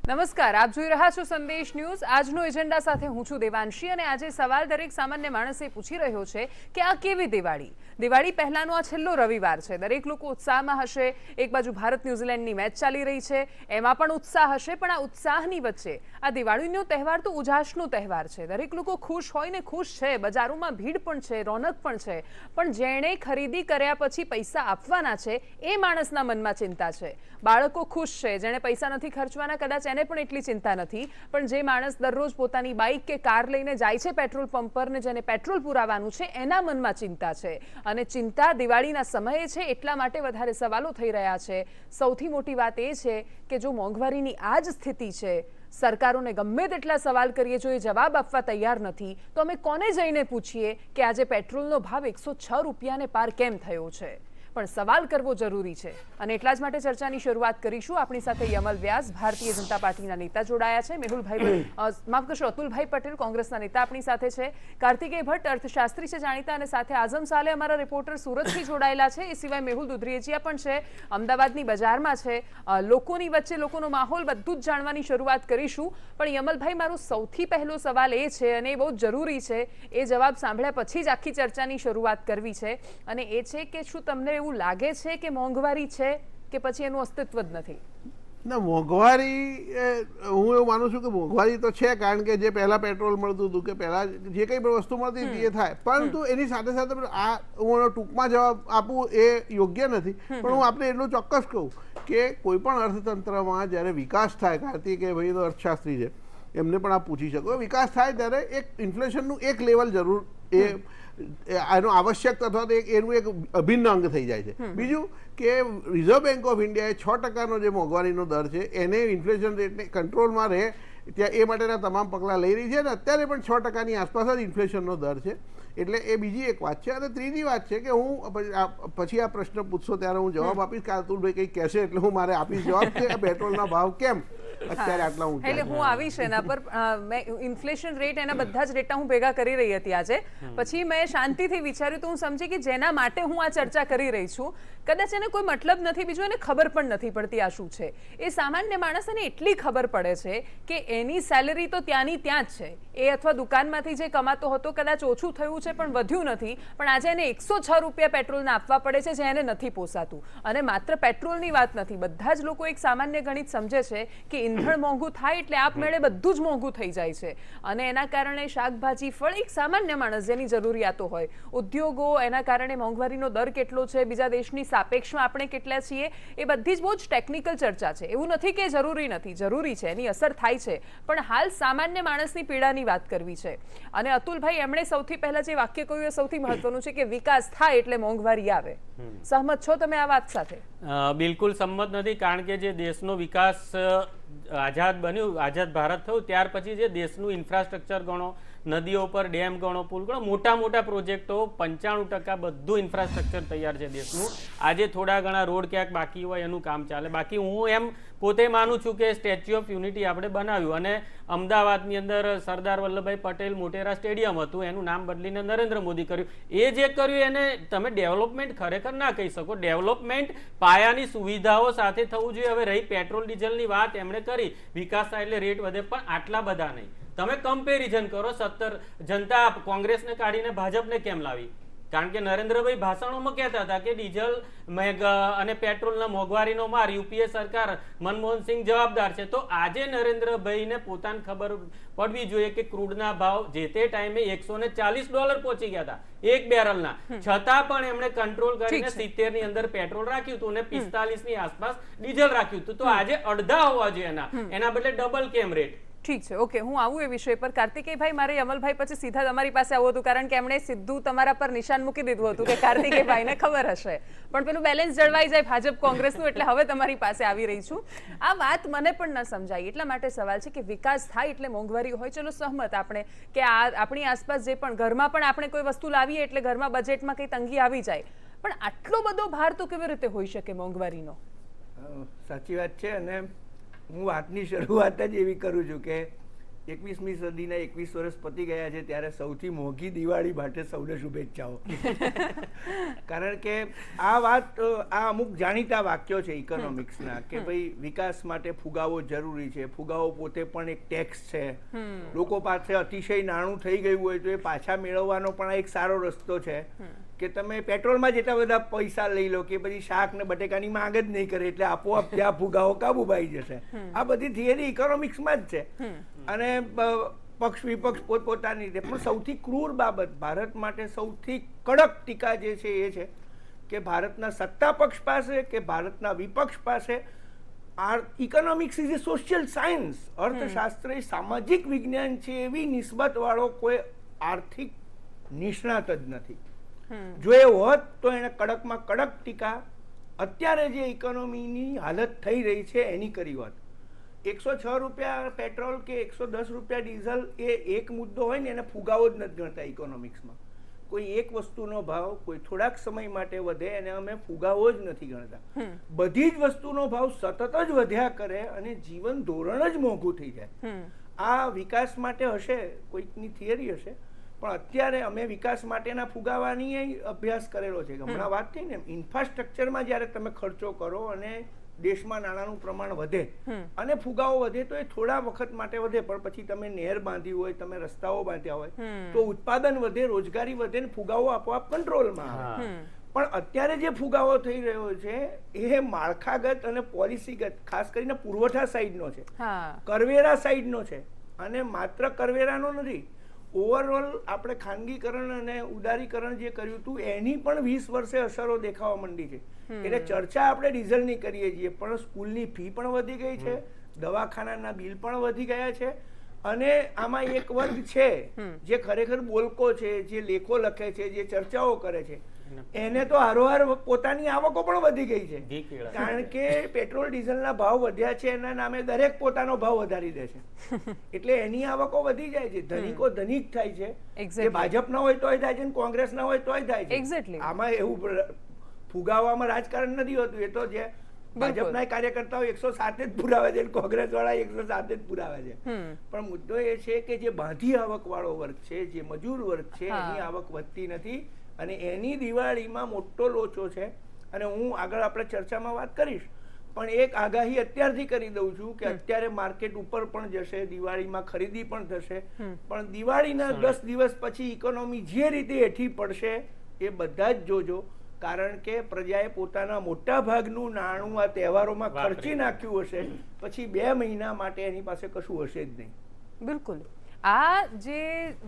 નમસ્કાર, આપ જોઈ રહ્યા છો સંદેશ ન્યૂઝ। આજનો એજન્ડા સાથે હું છું દેવાંશી અને આજે સવાલ દરેક સામાન્ય માણસે પૂછી રહ્યો છે કે આ કેવી દિવાળી પહેલાનો આ છેલ્લો રવિવાર છે। દરેક લોકો ઉત્સાહમાં હશે। એક બાજુ ભારત ન્યુઝીલેન્ડની મેચ ચાલી રહી છે, એમાં પણ ઉત્સાહ હશે, પણ આ ઉત્સાહની વચ્ચે આ દિવાળીનો તહેવાર તો ઉજાસનો તહેવાર છે। દરેક લોકો ખુશ હોય ને ખુશ છે, બજારોમાં ભીડ પણ છે, રોનક પણ છે, પણ જેણે ખરીદી કર્યા પછી પૈસા આપવાના છે એ માણસના મનમાં ચિંતા છે। બાળકો ખુશ છે, જેણે પૈસા નથી ખર્ચવાના કદાચ એને પણ એટલી ચિંતા નથી, પણ જે માણસ દરરોજ પોતાની બાઇક કે કાર લઈને જાય છે પેટ્રોલ પંપ પર ને જેને પેટ્રોલ પુરાવાનું છે એના મનમાં ચિંતા છે અને ચિંતા દિવાળીના સમયે છે એટલા માટે વધારે સવાલો થઈ રહ્યા છે। સૌથી મોટી વાત એ છે કે જો મોંઘવારીની આ જ સ્થિતિ છે, સરકારોને ગમે તેટલા સવાલ કરીએ, જો એ જવાબ આપવા તૈયાર નથી તો અમે કોને જઈને પૂછીએ કે આજે પેટ્રોલનો ભાવ 106 રૂપિયાને પાર કેમ થયો છે? પણ સવાલ કરવો જરૂરી છે અને એટલા જ માટે ચર્ચાની શરૂઆત કરીશું। આપણી સાથે યમલ વ્યાસ, ભારતીય જનતા પાર્ટીના નેતા જોડાયા છે, મેહુલભાઈ માફ કરશો અતુલભાઈ પટેલ, કોંગ્રેસના નેતા આપણી સાથે છે, કાર્તિકેય ભટ્ટ અર્થશાસ્ત્રી છે જાણીતા, અને સાથે આઝમ સાલે અમારા રિપોર્ટર સુરતથી જોડાયેલા છે। એ સિવાય મેહુલ દુધરેજિયા પણ છે, અમદાવાદની બજારમાં છે। લોકોની વચ્ચે લોકોનો માહોલ બધું જ જાણવાની શરૂઆત કરીશું। પણ યમલભાઈ, મારો સૌથી પહેલો સવાલ એ છે અને એ બહુ જરૂરી છે, એ જવાબ સાંભળ્યા પછી જ આખી ચર્ચાની શરૂઆત કરવી છે, અને એ છે કે શું તમને એવું લાગે છે કે મોંઘવારી છે કે પછી એનું અસ્તિત્વ જ નથી? ના, મોંઘવારી હું એવું માનું છું કે મોંઘવારી તો છે, કારણ કે જે પહેલાં પેટ્રોલ મળતું હતું કે પહેલાં જે કંઈ પણ વસ્તુ મળતી હતી એ થાય, પરંતુ એની સાથે સાથે આ હું ટૂંકમાં જવાબ આપું એ યોગ્ય નથી, પણ હું આપણે એટલું ચોક્કસ કહું કે કોઈ પણ અર્થતંત્રમાં જ્યારે વિકાસ થાય, કાર્તિકેયભાઈ તો અર્થશાસ્ત્રી છે, એમને પણ આપ પૂછી શકો, વિકાસ થાય ત્યારે એક ઇન્ફ્લેશનનું એક લેવલ જરૂર એનો આવશ્યક અથવા તો એનું એક અભિન્ન અંગ થઈ જાય છે। બીજું કે રિઝર્વ બેંક ઓફ ઇન્ડિયાએ 6% જે મોંઘવારીનો દર છે એને ઇન્ફ્લેશન રેટને કંટ્રોલમાં રહે ત્યાં એ માટેના તમામ પગલાં લઈ રહી છે અને અત્યારે પણ 6%ની આસપાસ જ ઇન્ફ્લેશનનો દર છે। એટલે એ બીજી એક વાત છે। અને ત્રીજી વાત છે કે હું પછી આ પ્રશ્ન પૂછશો ત્યારે હું જવાબ આપીશ કે અતુલભાઈ કંઈક કહેશે એટલે હું મારે આપીશ જવાબ કે પેટ્રોલના ભાવ કેમ અત્યારે આટલા ઊંચા? એટલે હું આવીશ એના પર। ઇન્ફ્લેશન રેટ એના બધા જ ડેટા હું ભેગા કરી રહી હતી આજે, પછી મેં શાંતિથી વિચાર્યું તો હું સમજી કે જેના માટે હું આ ચર્ચા કરી રહી છું કદાચ એને કોઈ મતલબ નથી, બીજું એને ખબર પણ નથી પડતી આ શું છે। એ સામાન્ય માણસને એટલી ખબર પડે છે કે એની સેલરી તો ત્યાંની ત્યાં જ છે, એ અથવા દુકાનમાંથી જે કમાતો હતો કદાચ ઓછું થયું છે પણ વધ્યું નથી, પણ આજે એને 106 રૂપિયા પેટ્રોલના આપવા પડે છે જે એને નથી પોસાતું। અને માત્ર પેટ્રોલની વાત નથી, બધા જ લોકો એક સામાન્ય ગણિત સમજે છે કે ઈંધણ મોંઘું થાય એટલે આપમેળે બધું જ મોંઘું થઈ જાય છે અને એના કારણે શાકભાજી, ફળ, એક સામાન્ય માણસ જેની જરૂરિયાતો હોય, ઉદ્યોગો, એના કારણે મોંઘવારીનો દર કેટલો છે, બીજા દેશની સાપેક્ષમાં આપણે કેટલા છીએ, એ બધી જ બહુ જ ટેકનિકલ ચર્ચા છે। એવું નથી કે જરૂરી નથી, જરૂરી છે, એની અસર થાય છે, પણ હાલ સામાન્ય માણસની પીડાની વાત કરવી છે। અને અતુલભાઈ, એમણે સૌથી પહેલા જે વાક્ય કહ્યું એ સૌથી મહત્વનું છે કે વિકાસ થાય એટલે મોંઘવારી આવે। સહમત છો તમે આ વાત સાથે? બિલકુલ સંમત નથી, કારણ કે જે દેશનો વિકાસ આઝાદ બન્યું, આઝાદ ભારત થયું ત્યાર પછી જે દેશનું ઇન્ફ્રાસ્ટ્રક્ચર ગણો, નદીઓ પર ડેમ ગણો, પુલ ગણો, મોટા મોટા પ્રોજેક્ટો 95% બધું ઇન્ફ્રાસ્ટ્રક્ચર તૈયાર છે દેશનું। આજે થોડા ઘણા રોડ ક્યાંક બાકી હોય એનું કામ ચાલે, બાકી હું એમ પોતે માનું છું કે સ્ટેચ્યુ ઓફ યુનિટી આપણે બનાવ્યું અને અમદાવાદની અંદર સરદાર વલ્લભભાઈ પટેલ મોટેરા સ્ટેડિયમ હતું, એનું નામ બદલીને નરેન્દ્ર મોદી કર્યું। એ જે કર્યું એને તમે ડેવલપમેન્ટ ખરેખર ના કહી શકો। ડેવલપમેન્ટ પાયાની સુવિધાઓ સાથે થવું જોઈએ। હવે રહી પેટ્રોલ ડીઝલની વાત, એમણે કરી વિકાસ થાય એટલે રેટ વધે, પણ આટલા બધા નહીં। તમે કમ્પેરિઝન કરો, 17 જનતા કોંગ્રેસને કાઢીને ભાજપને કેમ લાવી? કારણ કે નરેન્દ્રભાઈ ભાષણોમાં કહેતા હતા કે ડીઝલ અને પેટ્રોલના મોંઘવારીનો માર યુપીએ સરકાર, મનમોહનસિંહ જવાબદાર છે। તો આજે નરેન્દ્રભાઈને પોતાને ખબર પડવી જોઈએ કે ક્રૂડના ભાવ જે તે ટાઈમે $140 પહોંચી ગયા હતા એક બેરલના, છતાં પણ એમણે કંટ્રોલ કરીને 70 ની અંદર પેટ્રોલ રાખ્યું હતું અને 45 ની આસપાસ ડીઝલ રાખ્યું હતું। તો આજે અડધા હોવા જોઈએ એના બદલે ડબલ કેમ રેટ? ઠીક છે, ઓકે, હું આવું એ વિષય પર। કાર્તિકેયભાઈ, મારે યમલભાઈ પછી સીધા તમારી પાસે આવું હતું કારણ કે એમણે સીધું તમારા પર નિશાન મૂકી દીધું હતું કે કાર્તિકેયભાઈને ખબર હશે, પણ પેલું બેલેન્સ જળવાઈ જાય ભાજપ કોંગ્રેસનું, એટલે હવે તમારી પાસે આવી રહી છું। આ વાત મને પણ ન સમજાય, એટલા માટે સવાલ છે કે વિકાસ થાય એટલે મોંઘવારી હોય, ચલો સહમત આપણે કે આપણી આસપાસ જે પણ ઘરમાં પણ આપણે કોઈ વસ્તુ લાવીએ એટલે ઘરમાં બજેટમાં કંઈ તંગી આવી જાય, પણ આટલો બધો ભાર તો કેવી રીતે હોઈ શકે મોંઘવારીનો? સાચી વાત છે, અને હું વાતની શરૂઆત જ એવી કરું છું કે 21મી સદીના 21 વર્ષ પતી ગયા છે ત્યારે સૌથી મોંઘી દિવાળી માટે સૌને શુભેચ્છાઓ. કારણ કે આ વાત આ અમુક જાણીતા વાક્યો છે ઇકોનોમિક્સના કે ભાઈ વિકાસ માટે ફુગાવો જરૂરી છે. ફુગાવો પોતે પણ એક ટેક્સ છે. લોકો પાસે અતિશય નાણું થઈ ગયું હોય તો એ પાછા મેળવવાનો પણ એક સારો રસ્તો છે કે તમે પેટ્રોલમાં જેટલા બધા પૈસા લઈ લો કે પછી શાક ને બટેકાની માંગ જ નહીં કરે એટલે આપોઆપ ત્યાં ફુગાવો કાબુબાઈ જશે. આ બધી થિયરી ઇકોનોમિક્સમાં જ છે. અને પક્ષ વિપક્ષ પોતપોતાની રીતે પણ સૌથી ક્રૂર બાબત ભારત માટે સૌથી કડક ટીકા જે છે એ છે કે ભારતના સત્તા પક્ષ પાસે કે ભારતના વિપક્ષ પાસે economics is A social science, અર્થશાસ્ત્ર એ સામાજિક વિજ્ઞાન છે એવી નિસ્બત વાળો કોઈ આર્થિક નિષ્ણાત જ નથી. જો એ હોત તો એને કડકમાં કડક ટીકા અત્યારે જે ઇકોનોમીની હાલત થઈ રહી છે એની કરી હોત. 106 રૂપિયા પેટ્રોલ કે 110 રૂપિયા ડીઝલ એ એક મુદ્દો હોય ને એને ફુગાવો જ નથી ગણતા ઇકોનોમિક્સમાં. કોઈ એક વસ્તુનો ભાવ કોઈ થોડાક સમય માટે વધે એને અમે ફુગાવો જ નથી ગણતા. બધી જ વસ્તુનો ભાવ સતત જ વધ્યા કરે અને જીવન ધોરણ જ મોંઘું થઈ જાય. આ વિકાસ માટે હશે, કોઈકની થિયરી હશે, પણ અત્યારે અમે વિકાસ માટેના ફુગાવાની અભ્યાસ કરેલો છે. હમણાં વાત થઈ ને ઇન્ફ્રાસ્ટ્રક્ચરમાં જ્યારે તમે ખર્ચો કરો અને દેશમાં નાણાંનું પ્રમાણ વધે અને ફુગાવો વધે તો એ થોડા વખત માટે વધે, પણ પછી તમે નહેર બાંધી હોય, તમે રસ્તાઓ બાંધ્યા હોય તો ઉત્પાદન વધે, રોજગારી વધે ને ફુગાવો આપોઆપ કંટ્રોલમાં આવે. પણ અત્યારે જે ફુગાવો થઈ રહ્યો છે એ માળખાગત અને પોલિસીગત ખાસ કરીને પુરવઠા સાઈડનો છે, કરવેરા સાઈડનો છે. અને માત્ર કરવેરાનો નથી, ઓવરઓલ આપણે ખાનગીકરણ અને ઉદારીકરણ જે કર્યું હતું એની પણ 20 વર્ષે અસરો દેખાવા માંડી છે. એટલે ચર્ચા આપણે ડીઝલની કરીએ છીએ પણ સ્કૂલની ફી પણ વધી ગઈ છે, દવાખાનાના બિલ પણ વધી ગયા છે. અને આમાં એક વર્ગ છે જે ખરેખર બોલકો છે, જે લેખો લખે છે, જે ચર્ચાઓ કરે છે, એને તો હારોહાર પોતાની આવકો પણ વધી ગઈ છે. કારણ કે પેટ્રોલ ડીઝલના ભાવ વધ્યા છે એના નામે દરેક પોતાનો ભાવ વધારી દે છે. એટલે એની આવકો વધી જાય છે. ધનિકો ધનિક થાય છે. એ ભાજપના હોય તોય થાય છે, કોંગ્રેસના હોય તોય થાય છે. આમાં એવું ફુગાવામાં રાજકારણ નથી હોતું. એ તો જે ભાજપના કાર્યકર્તાઓ 107 જ પુરાવે છે, કોંગ્રેસ વાળા 107 જ પુરાવે છે. પણ મુદ્દો એ છે કે જે બાંધી આવક વાળો વર્ગ છે, જે મજૂર વર્ગ છે, એની આવક વધતી નથી અને એની દિવાળીમાં મોટો લોચો છે. અને હું આગળ આપણે ચર્ચામાં વાત કરીશ, પણ એક આગાહી અત્યારથી કરી દઉં છું કે અત્યારે માર્કેટ ઉપર પણ જશે, દિવાળીમાં ખરીદી પણ થશે, પણ દિવાળીના 10 દિવસ પછી ઇકોનોમી જે રીતે હેઠી પડશે એ બધા જ જોજો. કારણ કે પ્રજાએ પોતાના મોટા ભાગનું નાણું આ તહેવારોમાં ખર્ચી નાખ્યું હશે, પછી 2 મહિના માટે એની પાસે કશું હશે જ નહીં. બિલકુલ. આ જે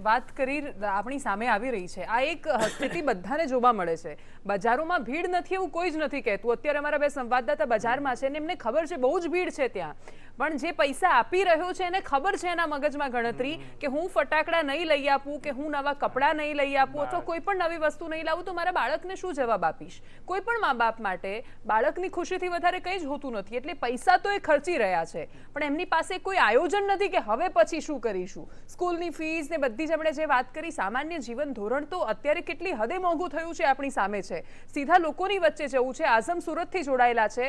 વાત કરી આપણી સામે આવી રહી છે, આ એક સ્થિતિ બધાને જોવા મળે છે. બજારોમાં ભીડ નથી એવું કોઈ જ નથી કહેતું. અત્યારે અમારા 2 સંવાદદાતા બજારમાં છે અને એમને ખબર છે બહુ જ ભીડ છે ત્યાં. પણ જે પૈસા આપી રહ્યો છે એને ખબર છે એના મગજમાં ગણતરી કે હું ફટાકડા નહીં લઈ આપું કે હું નવા કપડાં નહીં લઈ આપું અથવા કોઈ પણ નવી વસ્તુ નહીં લાવું તો મારા બાળકને શું જવાબ આપીશ. કોઈ પણ મા બાપ માટે બાળકની ખુશીથી વધારે કંઈ જ હોતું નથી. એટલે પૈસા તો એ ખર્ચી રહ્યા છે પણ એમની પાસે કોઈ આયોજન નથી કે હવે પછી શું કરીશું. સ્કૂલની ફીસ ને બધી જ આપણે જે વાત કરી, સામાન્ય જીવન ધોરણ તો અત્યારે કેટલી હદે મોંઘું થયું છે આપણી સામે છે. સીધા લોકોની વચ્ચે જવું છે. આઝમ સુરતથી જોડાયેલા છે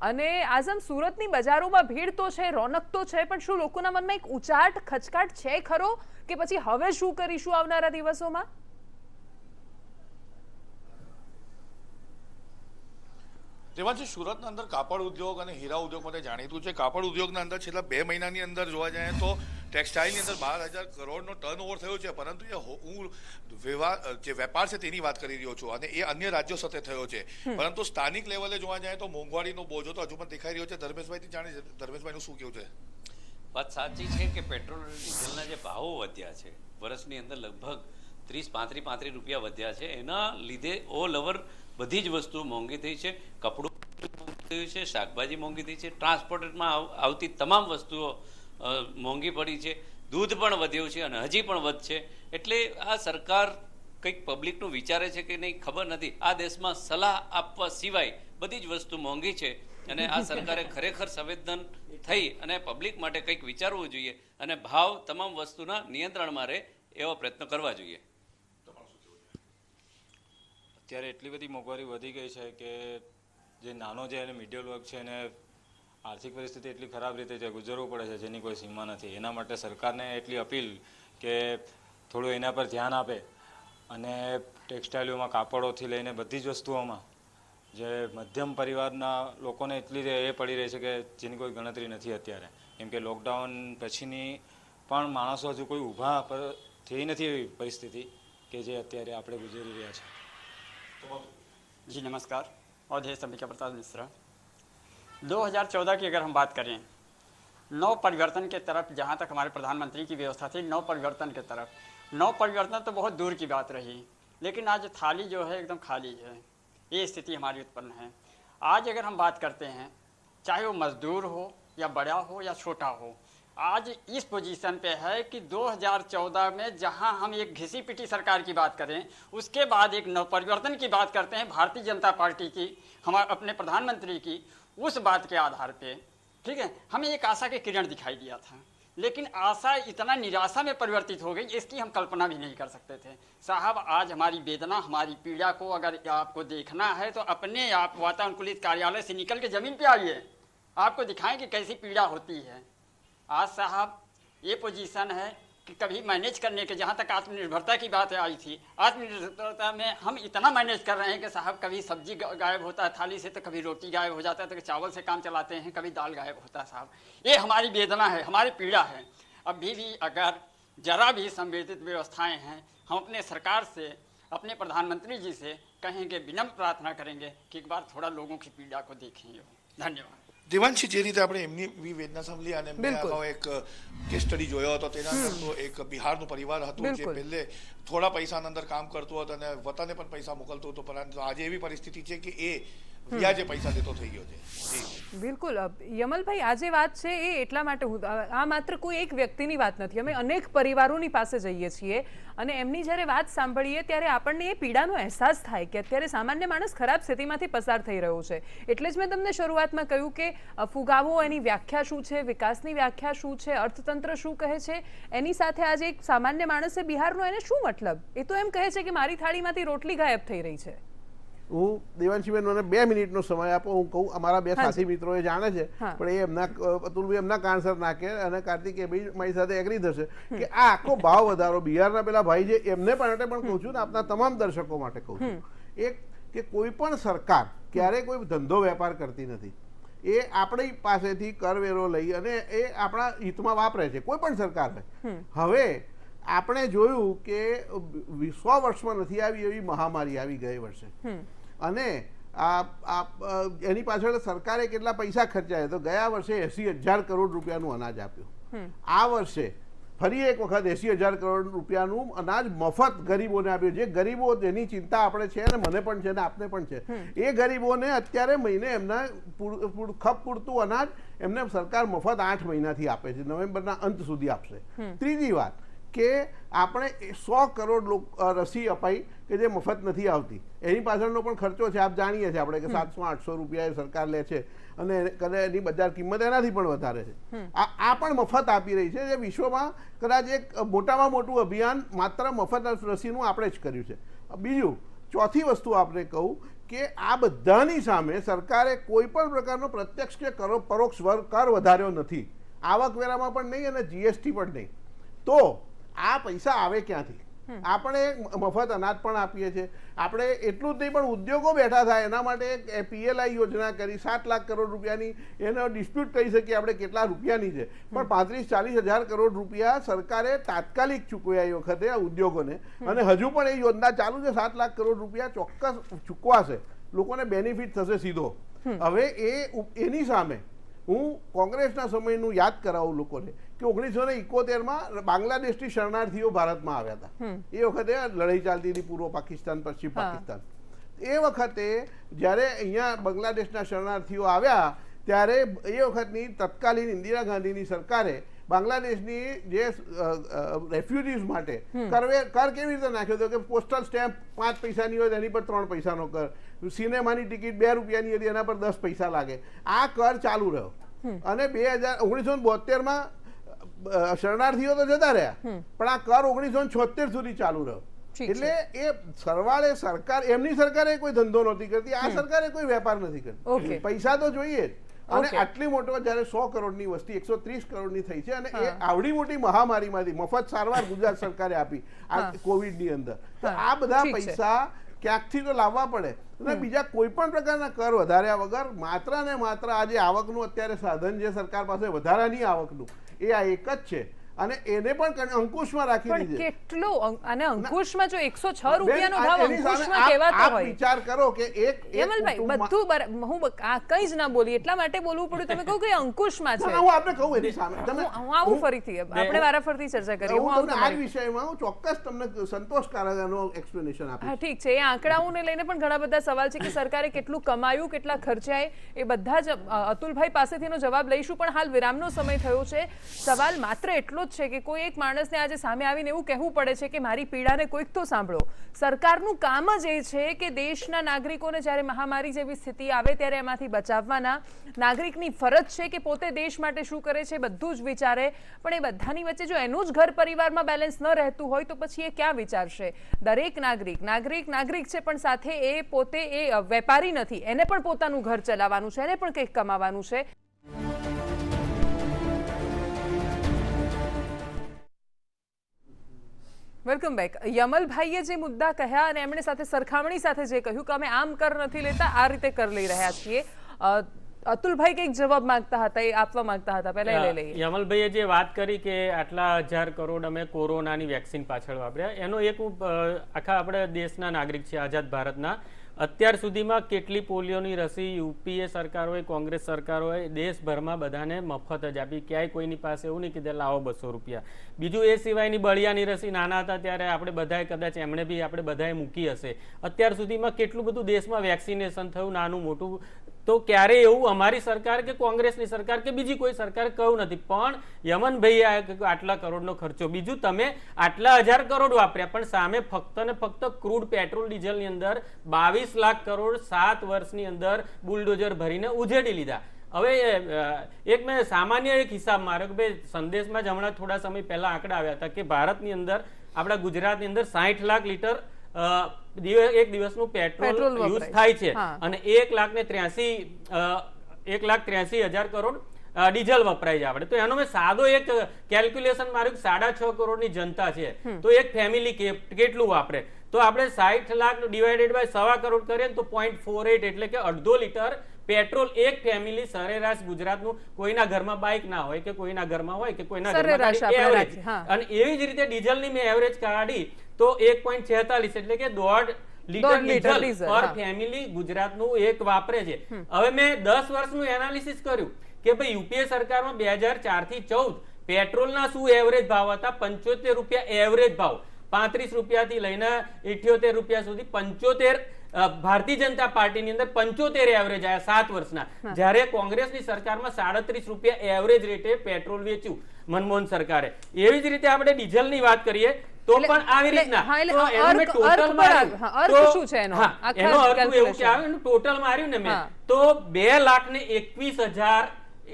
અને આઝમ સુરતની બજારોમાં ભીડ તો છે, રોનક તો છે, પણ શું લોકોના મનમાં એક ઉચાટ ખચકાટ છે ખરો કે પછી હવે શું કરીશું આવનારા દિવસોમાં? દેવાંશી, સુરતના અંદર કાપડ ઉદ્યોગ અને હીરા ઉદ્યોગ માટે જાણીતું છે. કાપડ ઉદ્યોગના અંદર છેલ્લા 2 મહિનાની અંદર જોવા જાય તો ટેક્સટાઇલની અંદર 12,000 કરોડનો ટર્નઓવર થયો છે. પરંતુ હું જે વેપાર છે તેની વાત કરી રહ્યો છું અને એ અન્ય રાજ્યો સાથે થયો છે. પરંતુ સ્થાનિક લેવલે જોવા જાય તો મોંઘવારીનો બોજો તો હજુ પણ દેખાઈ રહ્યો છે. ધર્મેશભાઈથી જાણે છે, ધર્મેશભાઈનું શું કેવું છે? વાત સાચી છે કે પેટ્રોલ ડીઝલના જે ભાવો વધ્યા છે, વર્ષની અંદર લગભગ 30-35 રૂપિયા વધ્યા છે. એના લીધે ઓલ ઓવર બધી જ વસ્તુઓ મોંઘી થઈ છે. કપડું મોંઘું થયું છે, શાકભાજી મોંઘી થઈ છે, ટ્રાન્સપોર્ટમાં આવતી તમામ વસ્તુઓ મોંઘી પડી છે, દૂધ પણ વધ્યું છે અને હજી પણ વધશે. એટલે આ સરકાર કંઈક પબ્લિકનું વિચારે છે કે નહીં ખબર નથી. આ દેશમાં સલાહ આપવા સિવાય બધી જ વસ્તુ મોંઘી છે અને આ સરકારે ખરેખર સંવેદન થઈ અને પબ્લિક માટે કંઈક વિચારવું જોઈએ અને ભાવ તમામ વસ્તુના નિયંત્રણમાં રહે એવા પ્રયત્નો કરવા જોઈએ. અત્યારે એટલી બધી મોંઘવારી વધી ગઈ છે કે જે નાનો જે અને મિડલ વર્ગ છે એને આર્થિક પરિસ્થિતિ એટલી ખરાબ રીતે છે, ગુજરવું પડે છે જેની કોઈ સીમા નથી. એના માટે સરકારને એટલી અપીલ કે થોડું એના પર ધ્યાન આપે અને ટેક્સટાઇલોમાં, કાપડોથી લઈને બધી જ વસ્તુઓમાં જે મધ્યમ પરિવારના લોકોને એટલી એ પડી રહી છે કે જેની કોઈ ગણતરી નથી અત્યારે. કેમ કે લોકડાઉન પછીની પણ માણસો હજુ કોઈ ઊભા થઈ નથી એવી પરિસ્થિતિ કે જે અત્યારે આપણે ગુજરી રહ્યા છે. जी नमस्कार, अवधेश अंबिका प्रसाद मिश्रा। 2014 की अगर हम बात करें, नव परिवर्तन के तरफ जहाँ तक हमारे प्रधानमंत्री की व्यवस्था थी, नव परिवर्तन के तरफ, नव परिवर्तन तो बहुत दूर की बात रही, लेकिन आज थाली जो है एकदम खाली है, ये स्थिति हमारी उत्पन्न है। आज अगर हम बात करते हैं, चाहे वो मजदूर हो या बड़ा हो या छोटा हो, आज इस पोजीशन पे है कि 2014 में जहां हम एक घिसी पिटी सरकार की बात करें, उसके बाद एक नव परिवर्तन की बात करते हैं भारतीय जनता पार्टी की, हमारे अपने प्रधानमंत्री की, उस बात के आधार पे, ठीक है, हमें एक आशा के किरण दिखाई दिया था, लेकिन आशा इतना निराशा में परिवर्तित हो गई, इसकी हम कल्पना भी नहीं कर सकते थे। साहब, आज हमारी वेदना, हमारी पीड़ा को अगर आपको देखना है तो अपने आप वातानुकूलित कार्यालय से निकल के जमीन पे आइए, आपको दिखाएं कि कैसी पीड़ा होती है। आज साहब ये पोजीशन है कि कभी मैनेज करने के, जहाँ तक आत्मनिर्भरता की बात आई थी, आत्मनिर्भरता में हम इतना मैनेज कर रहे हैं कि साहब कभी सब्जी गायब होता है थाली से, तो कभी रोटी गायब हो जाता है, तो चावल से काम चलाते हैं, कभी दाल गायब होता है। साहब, ये हमारी वेदना है, हमारी पीड़ा है। अभी भी अगर जरा भी संवेदित व्यवस्थाएँ हैं, हम अपने सरकार से, अपने प्रधानमंत्री जी से कहेंगे, विनम्र प्रार्थना करेंगे कि एक बार थोड़ा लोगों की पीड़ा को देखें। धन्यवाद। દેવાંશી, જે રીતે આપણે એમની વેદના સાંભળી અને મેં અગાઉ એક કેસ સ્ટડી જોયો હતો, તેના અંદર એક બિહારનું પરિવાર હતું જે પહેલે થોડા પૈસાના અંદર કામ કરતું હતું અને વતને પણ પૈસા મોકલતું હતું, પરંતુ આજે એવી પરિસ્થિતિ છે કે એ વ્યાજે પૈસા દેતો થઈ ગયો છે. બિલકુલ યમલભાઈ, આ જે વાત છે એ એટલા માટે આ માત્ર કોઈ એક વ્યક્તિની વાત નથી, અમે અનેક પરિવારોની પાસે જઈએ છીએ અને એમની જ્યારે વાત સાંભળીએ ત્યારે આપણને એ પીડાનો અહેસાસ થાય કે અત્યારે સામાન્ય માણસ ખરાબ સ્થિતિમાંથી પસાર થઈ રહ્યો છે. એટલે જ મેં તમને શરૂઆતમાં કહ્યું કે ફુગાવો એની વ્યાખ્યા શું છે, વિકાસની વ્યાખ્યા શું છે, અર્થતંત્ર શું કહે છે, એની સાથે આજે એક સામાન્ય માણસે બિહારનો એને શું મતલબ? એ તો એમ કહે છે કે મારી થાળીમાંથી રોટલી ગાયબ થઈ રહી છે. હું દેવાંશીબેન મને 2 મિનિટનો સમય આપો, હું કહું. અમારા 2 સાથી મિત્રો એ જાણે છે, પણ એ એમના અતુલભાઈ એમના કારણસર નાખે અને કાર્તિકેયભાઈ મારી સાથે એગ્રી થશે કે આ આખો ભાવ વધારો બિહારના પેલા ભાઈ છે એમને માટે પણ કહું છું ને આપના તમામ દર્શકો માટે કહું છું, એક કે કોઈ પણ સરકાર ક્યારેય કોઈ ધંધો વેપાર કરતી નથી. એ આપણી પાસેથી કરવેરો લઈ અને એ આપણા હિતમાં વાપરે છે, કોઈ પણ સરકાર હોય. હવે આપણે જોયું કે 100 વર્ષમાં નથી આવી એવી મહામારી આવી ગઈ વર્ષે, અને એની પાછળ સરકારે કેટલા પૈસા ખર્ચાયા, તો ગયા વર્ષે 80,000 કરોડ રૂપિયાનું અનાજ આપ્યું. આ વર્ષે ફરી એક વખત 80,000 કરોડ રૂપિયાનું અનાજ મફત ગરીબોને આપ્યું. જે ગરીબો જેની ચિંતા આપણે છે ને મને પણ છે ને આપને પણ છે, એ ગરીબોને અત્યારે મહિને એમના ખપ પૂરતું અનાજ એમને સરકાર મફત 8 મહિનાથી આપે છે, નવેમ્બરના અંત સુધી આપશે. ત્રીજી વાત કે આપણે 100 કરોડ રસી અપાઈ કે જે મફત નથી આવતી, એની પાછળનો પણ ખર્ચો છે. આપ જાણીએ છીએ આપણે કે 700-800 રૂપિયા સરકાર લે છે અને કદાચ એની બજાર કિંમત એનાથી પણ વધારે છે. આ પણ મફત આપી રહી છે, જે વિશ્વમાં કદાચ એક મોટામાં મોટું અભિયાન માત્ર મફત રસીનું આપણે જ કર્યું છે. બીજું, ચોથી વસ્તુ આપણે કહું કે આ બધાની સામે સરકારે કોઈ પણ પ્રકારનો પ્રત્યક્ષ કે પરોક્ષ કર વધાર્યો નથી, આવકવેરામાં પણ નહીં અને જીએસટી પણ નહીં. તો આ પૈસા આવે ક્યાંથી? આપણે મફત અનાજ પણ આપીએ છીએ, આપણે એટલું જ નહીં પણ ઉદ્યોગો બેઠા થાય એના માટે PLI યોજના કરી 7 લાખ કરોડ રૂપિયાની, એનો ડિસ્પ્યુટ કહી શકીએ આપણે કેટલા રૂપિયાની છે, પણ 35-40 હજાર કરોડ રૂપિયા સરકારે તાત્કાલિક ચૂકવ્યા એ વખતે આ ઉદ્યોગોને, અને હજુ પણ એ યોજના ચાલુ છે. 7 લાખ કરોડ રૂપિયા ચોક્કસ ચૂકવાશે, લોકોને બેનિફિટ થશે સીધો. હવે એની સામે હું કોંગ્રેસના સમયનું યાદ કરાવું લોકોને કે 1971માં બાંગ્લાદેશથી શરણાર્થીઓ ભારતમાં આવ્યા હતા. એ વખતે લડાઈ ચાલતી હતી પૂર્વ પાકિસ્તાન, પશ્ચિમ પાકિસ્તાન. એ વખતે જ્યારે અહીંયા બાંગ્લાદેશના શરણાર્થીઓ આવ્યા ત્યારે એ વખતની તત્કાલીન ઇન્દિરા ગાંધીની સરકારે બાંગ્લાદેશની જે રેફ્યુજીસ માટે કર કેવી રીતે નાખ્યો હતો કે પોસ્ટલ સ્ટેમ્પ 5 પૈસાની હોય એની પર 3 પૈસાનો કર, સિનેમાની ટિકિટ 2 રૂપિયાની હતી એના પર 10 પૈસા લાગે. આ કર ચાલુ રહ્યો અને 1972માં શરણાર્થીઓ તો જતા રહ્યા, પણ આ કર 1976 સુધી ચાલુ રહ્યો. એટલે એ સરવાળે સરકાર, એમની સરકારે કોઈ ધંધો નથી કરતી, આ સરકારે કોઈ વેપાર નથી કરતી. પૈસા તો જોઈએ જ, અને Okay. આટલી મોટો જ્યારે 100 કરોડની વસ્તી 130 કરોડની થઈ છે અને એ આવડી મોટી મહામારીમાંથી મફત સારવાર ગુજરાત સરકારે આપી આ કોવિડની અંદર. તો આ બધા ઠીક છે. પૈસા ક્યાંકથી તો લાવવા પડે અને બીજા કોઈ પણ પ્રકારના કર વધાર્યા વગર માત્ર ને માત્ર આ જે આવકનું અત્યારે સાધન જે સરકાર પાસે વધારાની આવકનું એ આ એક જ છે અને એને પણ અંકુશમાં રાખી પણ દીધી. કેટલો અને અંકુશમાં જો 106 રૂપિયાનો બેન, ભાવ એની સામે અંકુશમાં આપ કહેવાતો હોય. વિચાર કરો કે એક યમલભાઈ કુટુંબમાં- બધું હું આ કંઈ જ ના બોલી એટલા માટે બોલવું પડ્યું. તમે કહો કે અંકુશમાં છે. ના, હું આપને કહું એની સામે હું આવું ફરીથી આપણે વારાફરતી ચર્ચા કરીએ. હું હું આવું તમને આ તમારી- વિષયમાં હું ચોક્કસ તમને સંતોષકારક એનો એક્સપ્લેનેશન હા આપીશ. ઠીક છે. એ આંકડાઓને લઈને પણ ઘણા બધા સવાલ છે કે સરકારે કેટલું કમાયું, કેટલા ખર્ચાય, એ બધા જ અતુલભાઈ પાસેથી એનો જવાબ લઈશું. પણ હાલ વિરામનો સમય થયો છે. સવાલ માત્ર એટલો જ છે કે કોઈ એક માણસને આજે સામે આવીને એવું કહેવું પડે છે કે મારી પીડાને કોઈક તો સાંભળો. સરકારનું કામ જ એ છે કે દેશના નાગરિકોને જ્યારે મહામારી જેવી સ્થિતિ આવે ત્યારે એમાંથી બચાવવાના. નાગરિકની ફરજ છે કે પોતે દેશ માટે શું કરે છે બધું જ વિચારે. પણ એ બધાની વચ્ચે જો એનું જ ઘર પરિવારમાં બેલેન્સ ન રહેતું હોય તો પછી એ ક્યાં વિચારશે? દરેક નાગરિક છે, પણ સાથે એ પોતે એ વેપારી નથી. એને પણ પોતાનું ઘર ચલાવવાનું છે, એને પણ કંઈક કમાવાનું છે. Welcome back. યમલભાઈએ જે મુદ્દા કહ્યા અને એમણે સાથે સરખામણી સાથે જે કહ્યું કે અમે આમ કર નથી લેતા, આ રીતે કર લઈ રહ્યા છીએ. અતુલભાઈ કંઈક જવાબ માંગતા હતા, એ આપવા માંગતા હતા. પહેલા લઈ લઈએ. યમલભાઈએ જે વાત કરી કે આટલા 1000 કરોડ અમે કોરોનાની વેક્સિન પાછળ વાપર્યા, એનો એક આખા આપણે દેશના નાગરિક છે આઝાદ ભારતના. અત્યાર સુધીમાં કેટલી પોલિયોની રસી યુપીએ સરકાર હોય, કોંગ્રેસ સરકાર હોય, દેશભરમાં બધાને મફત જ આપી. ક્યાંય કોઈની પાસે એવું નહીં કે લાવો 200 રૂપિયા. બીજું એ સિવાયની બળિયાની રસી નાના હતા ત્યારે આપણે બધાએ કદાચ એમણે બી આપણે બધાએ મૂકી હશે. અત્યાર સુધીમાં કેટલું બધું દેશમાં વેક્સિનેશન થયું નાનું મોટું. તો ક્યારેય એવું અમારી સરકાર કે કોંગ્રેસની સરકાર કે બીજી કોઈ સરકાર કહ્યું નથી. પણ યમનભાઈ આટલા કરોડનો ખર્ચો, બીજું તમે આટલા 1000 કરોડ વાપર્યા પણ સામે ફક્ત ને ફક્ત ક્રૂડ પેટ્રોલ ડીઝલની અંદર 22 લાખ કરોડ 7 વર્ષની અંદર બુલડોઝર ભરીને ઉજેડી લીધા. હવે એક મેં સામાન્ય એક હિસાબ માર્યો કે ભાઈ સંદેશમાં જ હમણાં થોડા સમય પહેલા આંકડા આવ્યા હતા કે ભારતની અંદર આપણા ગુજરાતની અંદર 60 લાખ લીટર એક દિવસનું પેટ્રોલ યુઝ થાય છે અને 1,83,000 કરોડ ડીઝલ વપરાય છે આપણે. તો એનો મેં સાદો એક કેલ્ક્યુલેશન માર્યું કે 6.5 કરોડની જનતા છે તો એક ફેમિલી કેટલું વાપરે. તો આપણે 60 લાખ ડિવાઇડેડ બાય 1.25 કરોડ કરીએ તો 0.48 એટલે કે અડધો લીટર પેટ્રોલ એક ફેમિલી સરેરાશ ગુજરાતનું. કોઈના ઘરમાં બાઇક ના હોય કે કોઈના ઘરમાં હોય કે કોઈના ઘરમાં એવરેજ. અને એવી જ રીતે ડીઝલની મેં એવરેજ કાઢી તો 1.46 એટલે કે 1.5 લીટર ડીઝલ પર ફેમિલી ગુજરાતનું એક વાપરે છે. હવે મેં 10 વર્ષનું એનાલિસિસ કર્યું કે ભાઈ યુપીએ સરકારમાં 2004 થી 14 પેટ્રોલના શું એવરેજ ભાવ હતા? 75 રૂપિયા એવરેજ ભાવ. 35 રૂપિયાથી લઈને 78 રૂપિયા સુધી 75 ભારતીય જનતા પાર્ટીની અંદર 75 એવરેજ આવ્યા 7 વર્ષના. જ્યારે કોંગ્રેસની સરકારમાં 37 રૂપિયા એવરેજ રેટે પેટ્રોલ વેચ્યું મનમોહન સરકારે. એવી જ રીતે આપણે ડીઝલની વાત કરીએ તો પણ આવી રીતના ટોટલ માર્યું ને મેં તો 2,21,000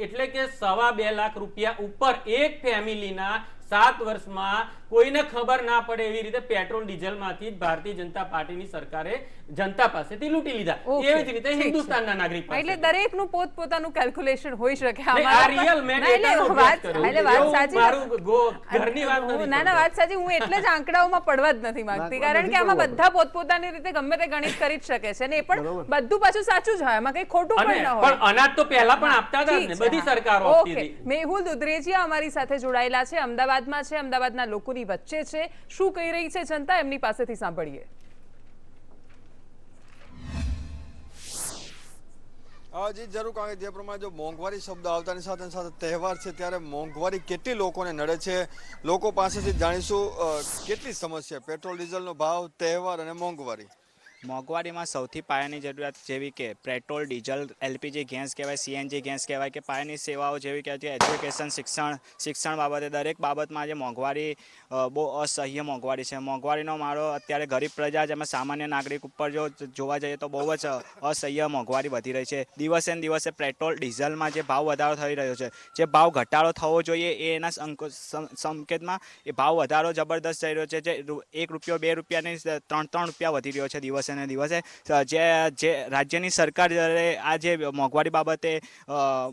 એટલે કે 2.25 લાખ રૂપિયા ઉપર એક ફેમિલીના 7 વર્ષમાં કોઈને ખબર ના પડે એવી રીતે પેટ્રોલ ડીઝલ માંથી ભારતીય જનતા પાર્ટીની સરકારે જનતા પાસેથી લૂંટી લીધા. એવી જ રીતે હિન્દુસ્તાનના નાગરિક પાસે. એટલે દરેકનું પોતપોતાનું કેલ્ક્યુલેશન હોઈ શકે. વાત સાચી. હું એટલે જ આંકડાઓમાં પડવા જ નથી માંગતી કારણ કે આમાં બધા પોતપોતાની રીતે ગમે તે ગણિત કરી જ શકે છે ને એ પણ બધું પાછું સાચું જ હોય, એમાં કઈ ખોટું પણ ન હોય. પણ અનાજ તો પહેલા પણ આપતા હતા ને, બધી સરકારો આપતી હતી. મેહુલ દુધરેજીયા અમારી સાથે જોડાયેલા છે, અમદાવાદમાં છે, અમદાવાદના લોકોની વચ્ચે છે. શું કહી રહી છે જનતા, એમની પાસેથી સાંભળીએ. જી જરૂર, કારણ કે જે પ્રમાણે જો મોંઘવારી શબ્દ આવતાની સાથે સાથે તહેવાર છે ત્યારે મોંઘવારી કેટલી લોકોને નડે છે લોકો પાસેથી જાણીશું. કેટલી સમસ્યા પેટ્રોલ ડીઝલનો ભાવ, તહેવાર અને મોંઘવારી. મોંઘવારીમાં સૌથી પાયાની જરૂરિયાત જેવી કે પેટ્રોલ, ડીઝલ, એલપીજી ગેસ કહેવાય, સીએનજી ગેસ કહેવાય કે પાયાની સેવાઓ જેવી કે એજ્યુકેશન, શિક્ષણ બાબતે દરેક બાબતમાં આજે મોંઘવારી બહુ અસહ્ય મોંઘવારી છે. મોંઘવારીનો મારો અત્યારે ગરીબ પ્રજા જેમાં સામાન્ય નાગરિક ઉપર જો જોવા જઈએ તો બહુ જ અસહ્ય મોંઘવારી વધી રહી છે. દિવસે ને દિવસે પેટ્રોલ ડીઝલમાં જે ભાવ વધારો થઈ રહ્યો છે, જે ભાવ ઘટાડો થવો જોઈએ એના સંકેતમાં એ ભાવ વધારો જબરદસ્ત થઈ રહ્યો છે. જે 1 રૂપિયો 2 રૂપિયાની 3 રૂપિયા વધી રહ્યો છે દિવસે ને દિવસે જે રાજ્યની સરકાર જ્યારે આ જે મોંઘવારી બાબતે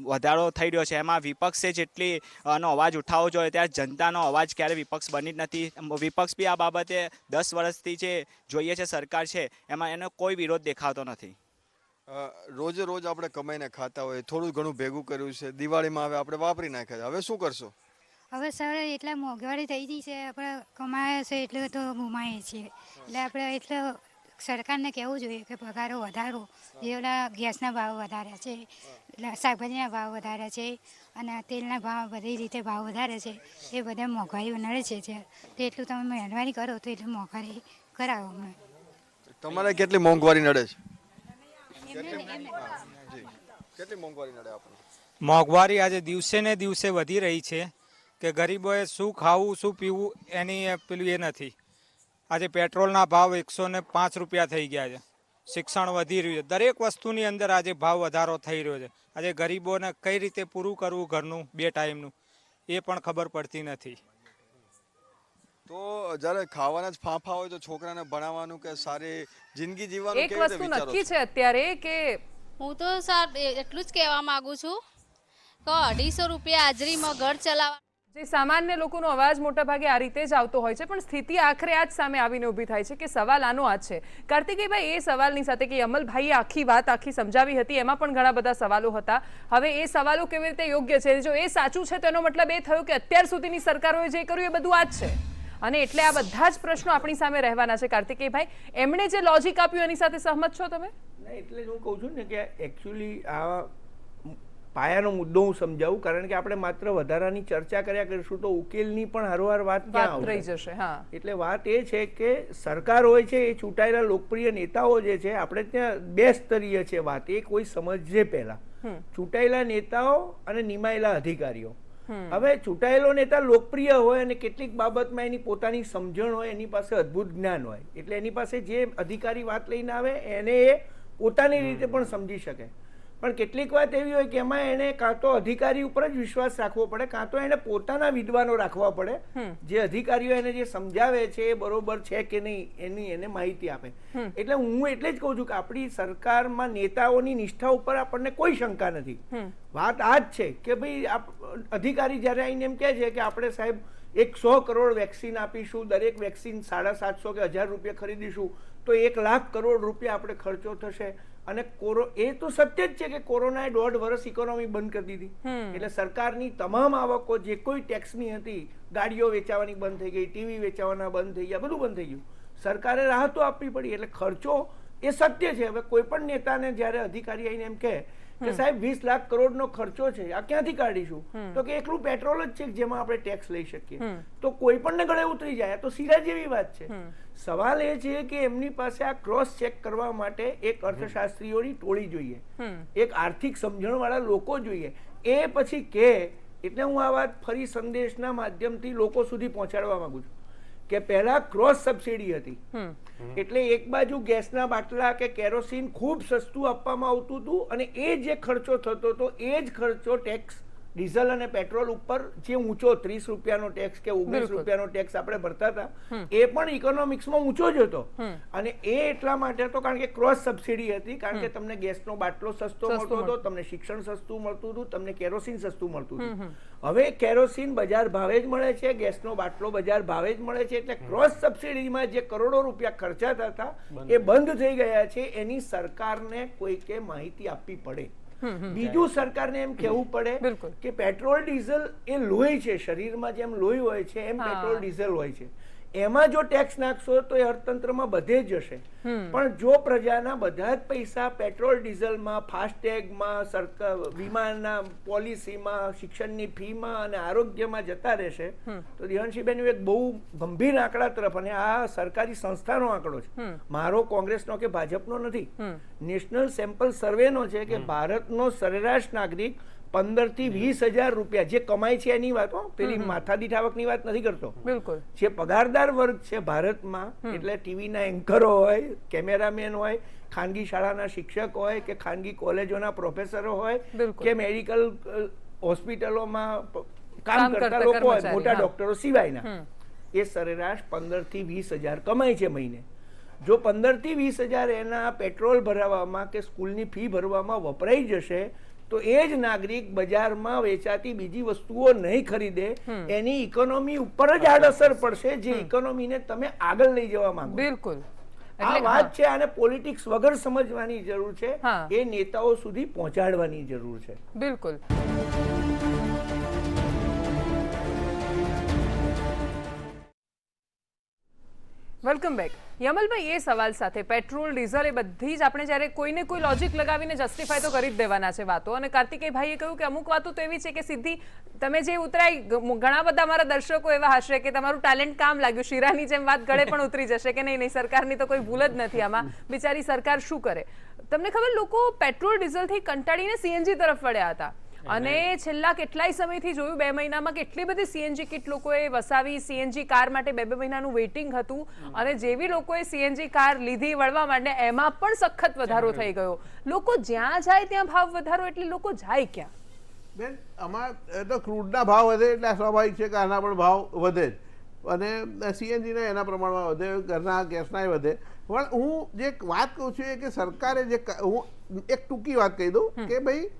વધારો થઈ રહ્યો છે એમાં વિપક્ષે જેટલી નો અવાજ ઉઠાવવો જોઈએ ત્યારે જનતાનો અવાજ ક્યારે વિપક્ષ બની જ નથી. વિપક્ષ બી આ બાબતે 10 વર્ષથી જે જોઈએ છે સરકાર છે એમાં એનો કોઈ વિરોધ દેખાતો નથી. રોજે રોજ આપણે કમાઈને ખાતા હોય, થોડું ઘણું ભેગું કર્યું છે, દિવાળીમાં હવે આપણે વાપરી નાખ્યા છે, હવે શું કરશો? હવે સર એટલા મોંઘવારી થઈ ગઈ છે, આપણે કમાયા છે એટલે તો ગુમાઈએ છીએ. એટલે આપણે એટલે સરકારને કહેવું જોઈએ કે પગારો વધારો, જે ઓલા ગેસના ભાવ વધાર્યા છે, એટલે શાકભાજીના ભાવ વધાર્યા છે અને તેલના ભાવ બધી રીતે ભાવ વધારે છે, એ બધા મોંઘવારી નડે છે તો એટલું તમે મહેરબાની કરો તો એટલું મોંઘવારી કરાવો અમને. તમારે કેટલી મોંઘવારી નડે છે? કેટલી મોંઘવારી નડે આપણને? મોંઘવારી આજે દિવસે ને દિવસે વધી રહી છે કે ગરીબોએ શું ખાવું શું પીવું એની પેલું એ નથી. આજે પેટ્રોલના ભાવ 105 રૂપિયા થઈ ગયા છે, શિક્ષણ વધી રહ્યું છે, દરેક વસ્તુની અંદર આજે ભાવ વધારો થઈ રહ્યો છે. આજે ગરીબોને કઈ રીતે પૂરું કરવું ઘરનું 2 ટાઈમનું એ પણ ખબર પડતી નથી. તો જ્યારે ખાવાના જ ફાંફા હોય તો છોકરાને ભણાવવાનું કે સારી જિંદગી જીવવાનું એક વસ્તુ નક્કી છે અત્યારે કે હું તો સર એટલું જ કહેવા માંગુ છું કે 250 રૂપિયા હાજરીમાં ઘર ચલાવવા જે સામાન્ય લોકોનો અવાજ મોટા ભાગે આ રીતે જ આવતો હોય છે પણ સ્થિતિ આખરે આ જ સામે આવીને ઊભી થાય છે કે સવાલ આનો આ છે. કાર્તિકેયભાઈ, એ સવાલની સાથે કે અમલભાઈએ આખી વાત સમજાવી હતી એમાં પણ ઘણા બધા સવાલો હતા. હવે એ સવાલો કેવી રીતે યોગ્ય છે? જો એ સાચું છે તો એનો મતલબ એ થયો કે અત્યાર સુધીની સરકારોએ જે કર્યું એ બધું આ જ છે અને એટલે આ બધા જ પ્રશ્નો આપણી સામે રહેવાના છે. કાર્તિકેયભાઈ, એમણે જે લોજિક આપ્યું એની સાથે સહમત છો તમે? એટલે હું કહું છું ને કે એકચ્યુઅલી આ પાયાનો મુદ્દો હું સમજાવું, કારણ કે આપણે માત્ર વધારાની ચર્ચા કર્યા કરીશું તો ઉકેલની પણ હરવાર વાત ક્યાં રહી જશે. હા, એટલે વાત એ છે કે સરકાર હોય છે એ ચૂંટાયેલા લોકપ્રિય નેતાઓ જે છે, આપણે ત્યાં 2 સ્તરીય છે વાત, એ કોઈ સમજે પહેલા ચૂંટાયેલા નેતાઓ અને નિમાયેલા અધિકારીઓ. હવે ચૂંટાયેલો નેતા લોકપ્રિય હોય અને કેટલીક બાબતમાં એની પોતાની સમજણ હોય, એની પાસે અદ્ભુત જ્ઞાન હોય, એટલે એની પાસે જે અધિકારી વાત લઈને આવે એને એ પોતાની રીતે પણ સમજી શકે. પણ કેટલીક વાત એવી હોય કે એમાં એને કાં તો અધિકારી ઉપર જ વિશ્વાસ રાખવો પડે, કાં તો એને પોતાના વિદ્વાનો રાખવા પડે, જે અધિકારીઓ એને જે સમજાવે છે એ બરોબર છે કે નહીં એની એને માહિતી આપે. એટલે હું એટલે જ કહું છું કે આપણી સરકારમાં નેતાઓની નિષ્ઠા ઉપર આપણને કોઈ શંકા નથી. વાત આ જ છે કે ભાઈ અધિકારી જ્યારે આવીને એમ કહે છે કે આપણે સાહેબ 100 કરોડ વેક્સિન આપીશું, દરેક વેક્સિન 750 કે 1000 રૂપિયા ખરીદીશું તો 1 લાખ કરોડ રૂપિયા આપણે ખર્ચો થશે. અને એ તો સત્ય જ છે કે કોરોનાએ 1.5 વર્ષ ઇકોનોમી બંધ કરી દીધી. એટલે સરકારની તમામ આવકો જે કોઈ ટેક્સની હતી, ગાડીઓ વેચાવાની બંધ થઈ ગઈ, ટીવી વેચાવાના બંધ થઈ ગયા, બધું બંધ થઈ ગયું. સરકારે રાહતો આપવી પડી. એટલે ખર્ચો એ સત્ય છે. હવે કોઈ પણ નેતાને જ્યારે અધિકારી આવીને એમ કહે કે સાહેબ 20 લાખ કરોડનો ખર્ચો છે, આ ક્યાંથી કાઢીશું? તો કે એકલું પેટ્રોલ જ છે જેમાં આપણે ટેક્સ લઈ શકીએ. તો કોઈ પણ ને ગળે ઉતરી જાય. તો સીધા જેવી વાત છે. સવાલ એ છે કે એમની પાસે આ ક્રોસ ચેક કરવા માટે એક અર્થશાસ્ત્રીઓની ટોળી જોઈએ, એક આર્થિક સમજણ વાળા લોકો જોઈએ. એ પછી કે એટલે હું આ વાત ફરી સંદેશના માધ્યમથી લોકો સુધી પહોંચાડવા માંગુ છું કે પહેલા ક્રોસ સબસિડી હતી, એટલે એક બાજુ ગેસના બાટલા કે કેરોસીન ખૂબ સસ્તું આપવામાં આવતું હતું અને એ જે ખર્ચો થતો હતો એ જ ખર્ચો ટેક્સ ડીઝલ અને પેટ્રોલ ઉપર જે ઊંચો 30 રૂપિયાનો ટેક્સ કે 19 રૂપિયાનો ટેક્સ આપણે ભરતા હતા એ પણ ઇકોનોમિક્સમાં ઊંચો જ હતો. અને એ એટલા માટે હતો કારણ કે ક્રોસ સબસિડી હતી, કારણ કે તમને ગેસનો બાટલો સસ્તો મળતો હતો, તમને શિક્ષણ સસ્તું મળતું હતું, તમને કેરોસીન સસ્તું મળતું હતું. હવે કેરોસીન બજાર ભાવે જ મળે છે, ગેસનો બાટલો બજાર ભાવે જ મળે છે, એટલે ક્રોસ સબસિડીમાં જે કરોડો રૂપિયા ખર્ચાતા હતા એ બંધ થઈ ગયા છે. એની સરકારને કોઈકે માહિતી આપવી પડે. બીજું સરકારને એમ કહેવું પડે કે પેટ્રોલ ડીઝલ એ લોહી છે, શરીરમાં જેમ લોહી હોય છે એમ પેટ્રોલ ડીઝલ હોય છે. એમાં જો ટેક્સ નાખશો તો એ અર્થતંત્રમાં બધે જ જશે. પણ જો પ્રજાના બધા જ પૈસા પેટ્રોલ ડીઝલમાં, ફાસ્ટેગમાં, સરકાર વીમાના પોલિસીમાં, શિક્ષણની ફીમાં અને આરોગ્યમાં જતા રહેશે તો દિવાનશીબેન એક બહુ ગંભીર આંકડા તરફ, અને આ સરકારી સંસ્થાનો આંકડો છે, મારો કોંગ્રેસનો કે ભાજપનો નથી, નેશનલ સેમ્પલ સર્વેનો છે કે ભારતનો સરેરાશ નાગરિક 15 થી 20 હજાર રૂપિયા જે કમાય છે એની વાત, પેલી માથાદીઠ આવકની વાત નથી કરતો. જે પગારદાર વર્ગ છે ભારતમાં, એટલે ટીવીના એન્કરો હોય, કેમેરામેન હોય, ખાનગી શાળાના શિક્ષક હોય કે ખાનગી કોલેજોના પ્રોફેસરો હોય કે મેડિકલ હોસ્પિટલોમાં કામ કરતા લોકો હોય, મોટા ડોક્ટરો સિવાયના, એ સરેરાશ 15 થી 20 હજાર કમાય છે મહિને. જો 15 થી 20,000 એના પેટ્રોલ ભરાવામાં કે સ્કૂલની ફી ભરવામાં વપરાઈ જશે તો એ જ નાગરિક બજારમાં વેચાતી બીજી વસ્તુઓ નહીં ખરીદે, એની ઇકોનોમી ઉપર જ આડઅસર પડશે, જે ઇકોનોમીને તમે આગળ લઈ જવા માંગો. બિલકુલ આ વાત છે, આને પોલિટિક્સ વગર સમજવાની જરૂર છે, એ નેતાઓ સુધી પહોંચાડવાની જરૂર છે. બિલકુલ. Welcome back. યમલભાઈ, એ સવાલ સાથે પેટ્રોલ ડીઝલ એ બધી જ આપણે જ્યારે કોઈને કોઈ લોજિક લગાવીને જસ્ટિફાય તો કરી જ દેવાના છે વાતો, અને કાર્તિકેયભાઈએ કહ્યું કે અમુક વાતો તો એવી છે કે સીધી તમે જે ઉતરાઈ, ઘણા બધા મારા દર્શકો એવા હશે કે તમારું ટેલેન્ટ કામ લાગ્યું, શીરાની જેમ વાત ગળે પણ ઉતરી જશે કે નહીં સરકારની તો કોઈ ભૂલ જ નથી આમાં, બિચારી સરકાર શું કરે. તમને ખબર, લોકો પેટ્રોલ ડીઝલથી કંટાળીને સીએનજી તરફ વળ્યા હતા, અને છેલ્લા કેટલાય સમયથી જોયું 2 મહિનામાં કેટલી બધી સીએનજી કિટ લોકોએ વસાવી, સીએનજી કાર માટે 2 મહિનાનું વેઇટિંગ હતું, અને જેવી લોકોએ સીએનજી કાર લીધી વળવા માટે એમાં પણ સખત વધારો થઈ ગયો. લોકો જ્યાં જાય ત્યાં ભાવ વધારો, એટલે લોકો જાય ક્યાં? બેન, આમાં તો ક્રૂડના ભાવ વધે એટલે સ્વાભાવિક છે કે આના પણ ભાવ વધે જ, અને સીએનજીના એના પ્રમાણમાં વધે, ઘરના ગેસના વધે. પણ હું જે વાત કહું છું એ કે સરકારે જે, હું એક ટૂંકી વાત કહી દઉં કે ભાઈ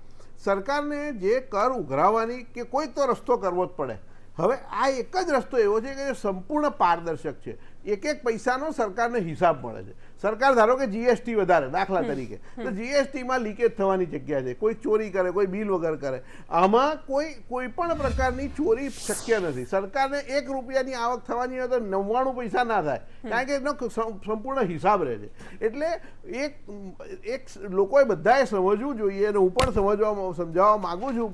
સરકારને જે કર ઉઘરાવવાની કે કોઈ તો રસ્તો કરવો જ પડે. હવે આ એક જ રસ્તો એવો છે કે સંપૂર્ણ પારદર્શક છે, એક એક પૈસાનો સરકારને હિસાબ મળે છે. સરકાર ધારો કે જીએસટી વધારે, દાખલા તરીકે, તો જીએસટીમાં લીકેજ થવાની જગ્યા છે, કોઈ ચોરી કરે, કોઈ બિલ વગર કરે, આમાં કોઈ પણ પ્રકારની ચોરી શક્ય નથી. સરકારને 1 રૂપિયાની આવક થવાની હોય તો 99 પૈસા ના થાય, કારણ કે એનો સંપૂર્ણ હિસાબ રહે છે. એટલે એક લોકોએ બધાએ સમજવું જોઈએ, અને હું પણ સમજાવવા માંગુ છું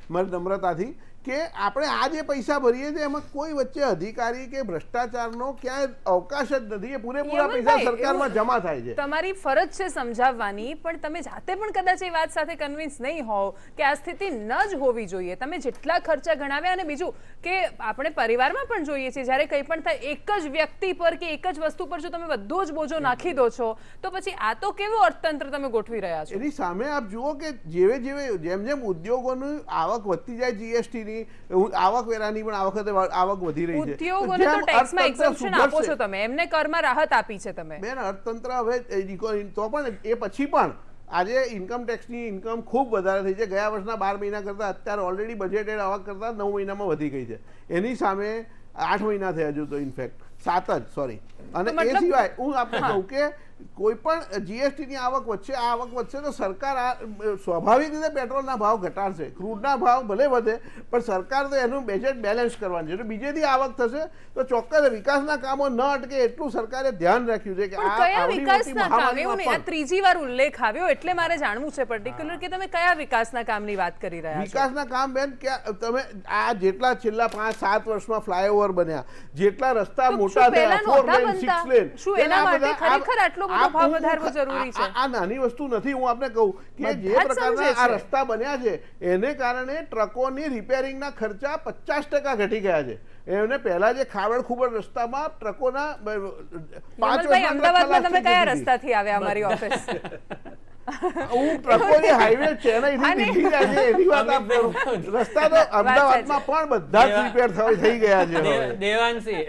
મારી નમ્રતાથી, કે આપણે આ જે પૈસા ભરીએ છીએ એમાં કોઈ વચ્ચે અધિકારી કે ભ્રષ્ટાચારનો ક્યાંય અવકાશ જ નથી. એ પૂરેપૂરા પૈસા સરકારમાં જમા થાય છે. તમારી ફરજ છે સમજાવવાની, પણ તમે જાતે પણ કદાચ એ વાત સાથે કન્વિન્સ નહીં હોવ કે આ સ્થિતિ ન જ હોવી જોઈએ. તમે જેટલા ખર્ચા ગણાવ્યા, અને બીજું કે આપણે પરિવારમાં પણ જોઈએ છીએ જ્યારે કંઈ પણ થાય એક જ વ્યક્તિ પર કે એક જ વસ્તુ પર જો તમે બધો જ બોજો નાખી દો છો, તો પછી આ તો કેવો અર્થતંત્ર તમે ગોઠવી રહ્યા છો? એની સામે આપ જુઓ કે જેમ જેમ ઉદ્યોગોની આવક વધતી જાય, જીએસટી આવકવેરાની પણ આ વખતે આવક વધી રહી છે, ઉદ્યોગોને તો ટેક્સમાં એક્ઝમ્પશન આપો છો તમે, એમને કરમાં રાહત આપી છે તમે. બેન, અર્થતંત્ર હવે તો પણ એ પછી પણ આજે ઇન્કમ ટેક્સની ઇન્કમ ખૂબ વધારે થઈ છે. ગયા વર્ષના 12 મહિના કરતાં અત્યારે ઓલરેડી બજેટેડ આવક કરતાં 9 મહિનામાં વધી ગઈ છે. એની સામે 8 મહિના થયા હજુ તો, ઇનફેક્ટ 7 જ, સોરી. અને એ સિવાય હું આપને કહું કે કોઈ પણ જીએસટીની આવક વધશે તો સરકાર આ સ્વાભાવિક રીતે પેટ્રોલના ભાવ ઘટાડશે, ક્રૂડના ભાવ ભલે વધે, પણ સરકાર તો એનું બજેટ બેલેન્સ કરવાનું છે. બીજેથી આવક થશે તો ચોક્કસ વિકાસના કામો ન અટકે એટલું સરકારે ધ્યાન રાખ્યું છે. કે કયા વિકાસના કામ? એવું નહીં, આ ત્રીજી વાર ઉલ્લેખ આવ્યો એટલે મારે જાણવું છે પર્ટિક્યુલર કે તમે કયા વિકાસના કામની વાત કરી રહ્યા છો? વિકાસના કામ બેન, કે તમે આ જેટલા છેલ્લા 5-7 વર્ષમાં ફ્લાયઓવર બન્યા, જેટલા રસ્તા મોટા થયા, 4 લેન 6 લેન, શું એના માટે ખરેખર આટલો ભાવ વધારવો જરૂરી છે? આ નાની વસ્તુ નથી. હું આપને કહું કે જે પ્રકારના આ રસ્તા બન્યા છે એને કારણે ટ્રકોની રિપેરિંગના ખર્ચા 50% ઘટી ગયા છે. એમને પહેલા જે ખાવડ ખુબડ રસ્તામાં ટ્રકોના 5 વર્ષ અમદાવાદમાં તમે કયા રસ્તાથી આવ્યા અમારી ઓફિસ? હું ટ્રકોની હાઈવે ચેન્નઈથી દિલ્હી જાય છે એની વાત આપ કરો. રસ્તા તો અમદાવાદમાં પણ બધા જ રિપેર થઈ ગયા છે. દેવાંશી,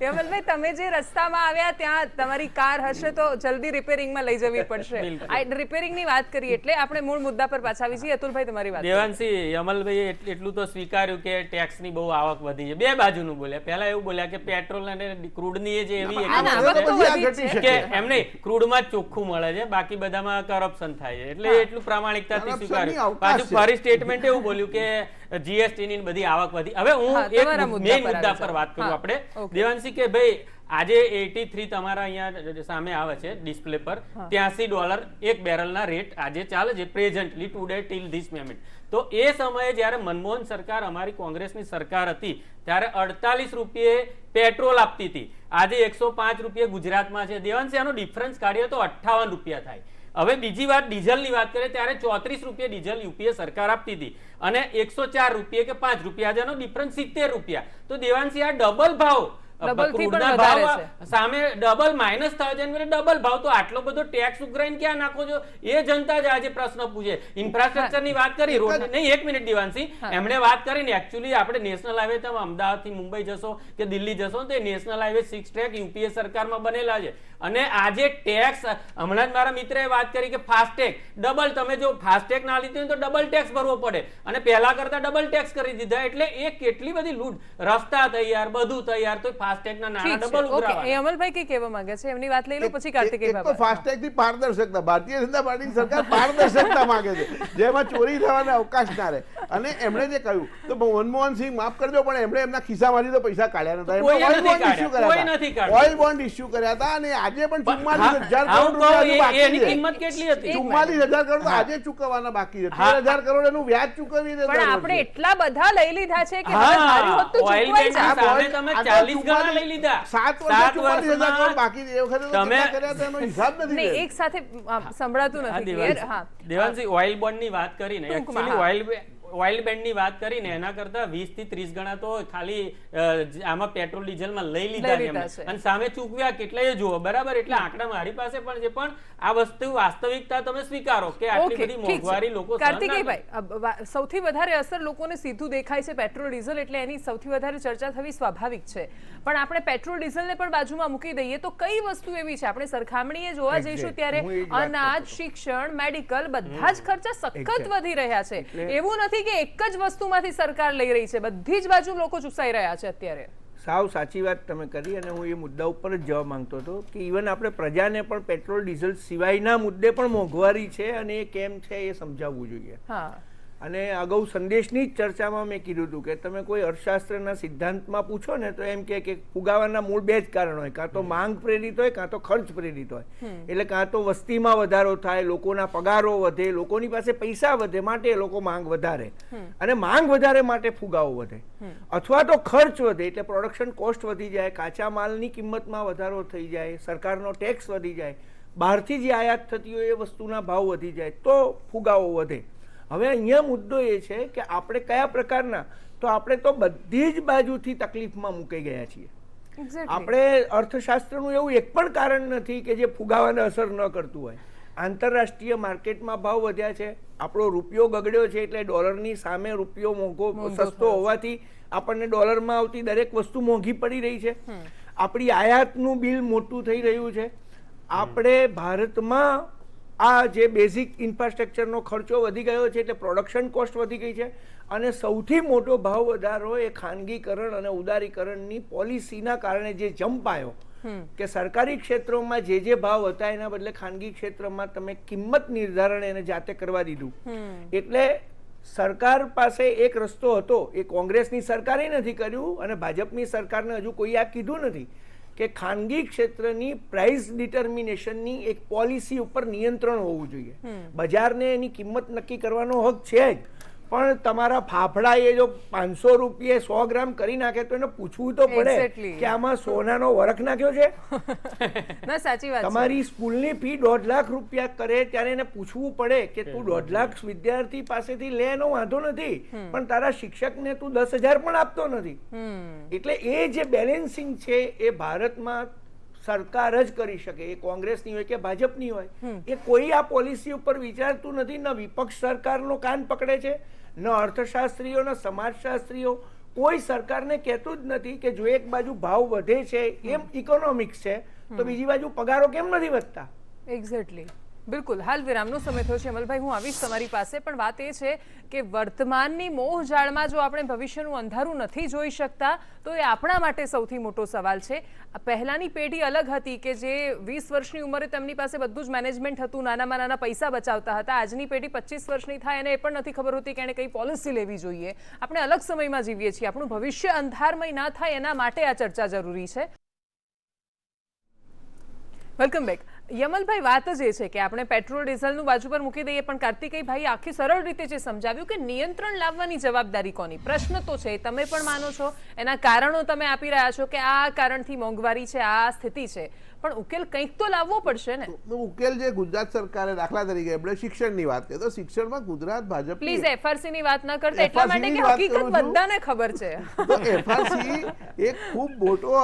યમલભાઈ, તમે જે રસ્તામાં આવ્યા ત્યાં તમારી કાર હશે તો જલ્દી રિપેરિંગમાં લઈ જવી પડશે. આ રિપેરિંગની વાત કરી એટલે આપણે મૂળ મુદ્દા પર પાછા આવી છીએ. અતુલભાઈ, તમારી વાત. દેવાંશી, યમલભાઈએ એટલું તો સ્વીકાર્યું કે ટેક્સની બહુ આવક વધી છે. બે બાજુનું બોલ્યા. પહેલા એવું બોલ્યા કે પેટ્રોલ અને ક્રૂડની જે એવી કે એમને ક્રૂડમાં જ ચોખ્ખું મળે છે, બાકી બધામાં કરપ્શન થાય છે, એટલે એટલું પ્રામાણિકતાથી સ્વીકાર્યું. પાછું ફરી સ્ટેટમેન્ટ એવું બોલ્યું કે જીએસટી ની બધી આવક વધી. હવે હું એક મેઇન મુદ્દા પર વાત કરું આપણે, દેવાંશી, કે ભાઈ આજે 83 તમારા અહીંયા સામે આવે છે ડિસ્પ્લે પર, $83 એક બેરલના રેટ આજે ચાલે છે presently today till this moment. તો એ સમયે જ્યારે મનમોહન સરકાર, અમારી કોંગ્રેસની સરકાર હતી, ત્યારે 48 રૂપિયે પેટ્રોલ આપતી હતી. આજે 105 રૂપિયે ગુજરાતમાં છે. દેવાંશી, આનો ડિફરન્સ કાઢીએ તો 58 રૂપિયા થાય. હવે બીજી વાત ડીઝલની વાત કરીએ ત્યારે 34 રૂપિયા ડીઝલ યુપીએ સરકાર આપતી હતી, અને 104 રૂપિયા કે 5 રૂપિયા, જેનો ડિફરન્સ 70 રૂપિયા. તો દેવાંશી, આ ડબલ ભાવ સામે ડબલ માઇનસ થાય છે, ડબલ ભાવ. તો આટલો બધો ટેક્સ ઉઘરાઈને ક્યાં નાખો છો? એ જનતા જ આજે પ્રશ્ન પૂછે. ઇન્ફ્રાસ્ટ્રક્ચર ની વાત કરી, રોડ નહીં, 1 મિનિટ દિવાનસી, એમણે વાત કરીને એકચ્યુઅલી આપણે નેશનલ હાઈવે, તમે અમદાવાદ થી મુંબઈ જશો કે દિલ્હી જશો તો નેશનલ હાઈવે 6 ટ્રેક યુપીએ સરકારમાં બનેલા છે. અને આજે ટેક્સ, હમણાં જ મારા મિત્રએ વાત કરી કે ફાસ્ટેગ ડબલ, તમે જો ફાસ્ટેગ ના લીધી તો ડબલ ટેક્સ ભરવો પડે, અને પહેલા કરતા ડબલ ટેક્સ કરી દીધા. એટલે એ કેટલી બધી લૂંટ. રસ્તા તૈયાર, બધું તૈયાર, તો ફાસ્ટેગ ના નાના ડબલ ઉઘરાવા. એ અમલભાઈ કઈ કહેવા માંગે છે એમની વાત લઈ લો, પછી કાર્તિકેય બાબા. ફાસ્ટેગ થી પારદર્શકતા, ભારતીય જનતા પાર્ટીની સરકાર પારદર્શકતા માંગે છે, જેમાં ચોરી થવાના અવકાશ ના રહે. અને એમણે જે કહ્યું તો મનમોહન સિંહ માફ કરજો, પણ એમણે એમના ખિસ્સામાંથી તો પૈસા કાઢ્યા નતા. ઓઇલ બોન્ડ ઇસ્યુ કર્યા હતા, અને આજે પણ 44,000 કરોડ રૂપિયા કિંમત કેટલી હતી? 44,000 કરોડ આજે ચૂકવવાના બાકી છે. 13,000 કરોડ એનું વ્યાજ ચૂકવી દે. પણ આપણે એટલા બધા લઈ લીધા છે કે હવે ધાર્યું હોત તો ચૂકવાઈ જાય. તમે 40 ગણા લઈ લીધા. 7 વર્ષે 44,000 કરોડ બાકી છે. એ વખતે તમે કર્યા તેનો હિસાબ નથી. એક સાથે સંભળાતું નથી. દેવાંશી, ઓઇલ બોન્ડ ની વાત કરીને, એકચ્યુઅલી ઓઇલ બેન્ડ ની વાત કરીને એના કરતા 20 થી 30 ગણા તો ખાલી આમાં પેટ્રોલ ડીઝલમાં લઈ લીધા છે, અને સામે ચૂકવ્યા કેટલાય જુઓ, બરાબર? એટલે આંકડા મારી પાસે પણ છે, પણ આ વસ્તુ વાસ્તવિકતા તમે સ્વીકારો કે આટલી બધી મોંઘવારી લોકો. કાર્તિકેયભાઈ, સૌથી વધારે અસર લોકોને સીધું દેખાય છે પેટ્રોલ ડીઝલ, એટલે એની સૌથી વધારે ચર્ચા થવી સ્વાભાવિક છે. પણ આપણે પેટ્રોલ ડીઝલને પણ બાજુમાં મૂકી દઈએ તો કઈ વસ્તુ એવી છે, આપણે સરખામણીએ જોવા જઈશું ત્યારે અનાજ, શિક્ષણ, મેડિકલ, બધા જ ખર્ચા સખત વધી રહ્યા છે. એવું નથી કે એક જ વસ્તુમાંથી સરકાર લઈ રહી છે, બધી જ બાજુ લોકો ચૂસાઈ રહ્યા છે અત્યારે. સાવ સાચી વાત તમે કરી, અને હું એ મુદ્દા ઉપર જ જવા માંગતો હતો કે ઇવન આપણે પ્રજાને પણ પેટ્રોલ ડીઝલ સિવાયના મુદ્દે પણ મોંઘવારી છે, અને એ કેમ છે એ સમજાવવું જોઈએ. અને અગાઉ સંદેશની જ ચર્ચામાં મેં કીધું હતું કે તમે કોઈ અર્થશાસ્ત્રના સિદ્ધાંતમાં પૂછો ને તો એમ કે ફુગાવાના મૂળ 2 જ કારણ હોય, કાં તો માંગ પ્રેરિત હોય, કાં તો ખર્ચ પ્રેરિત હોય. એટલે કાં તો વસ્તીમાં વધારો થાય, લોકોના પગારો વધે, લોકોની પાસે પૈસા વધે માટે એ લોકો માંગ વધારે, અને માંગ વધારે માટે ફુગાવો વધે, અથવા તો ખર્ચ વધે એટલે પ્રોડક્શન કોસ્ટ વધી જાય, કાચા માલની કિંમતમાં વધારો થઈ જાય, સરકારનો ટેક્સ વધી જાય, બહારથી જે આયાત થતી હોય એ વસ્તુના ભાવ વધી જાય, તો ફુગાવો વધે. હવે અહીંયા મુદ્દો એ છે કે આપણે કયા પ્રકારના, તો આપણે તો બધી જ બાજુથી તકલીફમાં મુકાઈ ગયા છીએ. આપણે અર્થશાસ્ત્રનું એવું એક પણ કારણ નથી કે જે ફુગાવાને અસર ન કરતું હોય. આંતરરાષ્ટ્રીય માર્કેટમાં ભાવ વધ્યા છે, આપણો રૂપિયો ગગડ્યો છે, એટલે ડોલરની સામે રૂપિયો મોંઘો સસ્તો હોવાથી આપણને ડોલરમાં આવતી દરેક વસ્તુ મોંઘી પડી રહી છે. આપણી આયાતનું બિલ મોટું થઈ રહ્યું છે. આપણે ભારતમાં આ જે બેઝિક ઇન્ફ્રાસ્ટ્રક્ચરનો ખર્ચો વધી ગયો છે, એટલે પ્રોડક્શન કોસ્ટ વધી ગઈ છે. અને સૌથી મોટો ભાવ વધારો એ ખાનગીકરણ અને ઉદારીકરણની પોલિસીના કારણે જે જમ્પ આવ્યો, કે સરકારી ક્ષેત્રોમાં જે ભાવ હતા એના બદલે ખાનગી ક્ષેત્રમાં તમે કિંમત નિર્ધારણ એને જાતે કરવા દીધું. એટલે સરકાર પાસે એક રસ્તો હતો, એ કોંગ્રેસની સરકારે નથી કર્યું, અને ભાજપની સરકારને હજુ કોઈ આ કીધું નથી કે ખાનગી ક્ષેત્રની પ્રાઇસ ડિટર્મિનેશનની એક પોલિસી ઉપર નિયંત્રણ હોવું જોઈએ. બજારને એની કિંમત નક્કી કરવાનો હક છે જ, પણ તમારા ફાફડા એ જો 500 રૂપિયે 100 ગ્રામ કરી નાખે તો એને પૂછવું તો પડે કે આમાં સોનાનો વરખ નાખ્યો છે. તમારી સ્કૂલની ફી 1.5 લાખ રૂપિયા કરે ત્યારે એને પૂછવું પડે કે તું 1.5 લાખ વિદ્યાર્થી પાસેથી લે એનો વાંધો નથી, પણ તારા શિક્ષકને તું 10,000 પણ આપતો નથી. એટલે એ જે બેલેન્સિંગ છે એ ભારતમાં સરકાર જ કરી શકે, એ કોંગ્રેસની હોય કે ભાજપની હોય. એ કોઈ આ પોલિસી ઉપર વિચારતું નથી. ન વિપક્ષ સરકારનો કાન પકડે છે, ન અર્થશાસ્ત્રીઓ, ન સમાજશાસ્ત્રીઓ, કોઈ સરકારને કહેતું જ નથી કે જો એક બાજુ ભાવ વધે છે એમ ઇકોનોમિક્સ છે, તો બીજી બાજુ પગારો કેમ નથી વધતા? એક્ઝેક્ટલી, બિલકુલ. હાલ વિરામનો સમય થયો છે અમલભાઈ, હું આવીશ તમારી પાસે, પણ વાત એ છે કે વર્તમાનની મોહજાળમાં જો આપણે ભવિષ્યનું અંધારું નથી જોઈ શકતા તો એ આપણા માટે સૌથી મોટો સવાલ છે. પહેલાની પેઢી અલગ હતી કે જે 20 વર્ષની ઉંમરે તેમની પાસે બધું જ મેનેજમેન્ટ હતું, નાનામાં નાના પૈસા બચાવતા હતા. આજની પેઢી 25 વર્ષની થાય અને એ પણ નથી ખબર હોતી કે એને કઈ પોલિસી લેવી જોઈએ. આપણે અલગ સમયમાં જીવીએ છીએ, આપણું ભવિષ્ય અંધારમય ના થાય એના માટે આ ચર્ચા જરૂરી છે. Welcome back. યમલભાઈ, વાત જ એ છે કે આપણે પેટ્રોલ ડીઝલનું બાજુ પર મૂકી દઈએ, પણ કાર્તિકેયભાઈ આખી સરળ રીતે જે સમજાવ્યું કે નિયંત્રણ લાવવાની જવાબદારી કોની. પ્રશ્ન તો છે, તમે પણ માનો છો, એના કારણો તમે આપી રહ્યા છો કે આ કારણથી મોંઘવારી છે, આ સ્થિતિ છે, પણ ઉકેલ કંઈક તો લાવવો પડશે ને. ઉકેલ જે ગુજરાત સરકારે દાખલા તરીકે આપણે શિક્ષણની વાત કરીએ તો શિક્ષણમાં ગુજરાત ભાજપ પ્લીઝ એફઆરસી ની વાત ન કરતા એટલા માટે કે હકીકત બધાને ખબર છે. તો એફઆરસી એક ખૂબ મોટો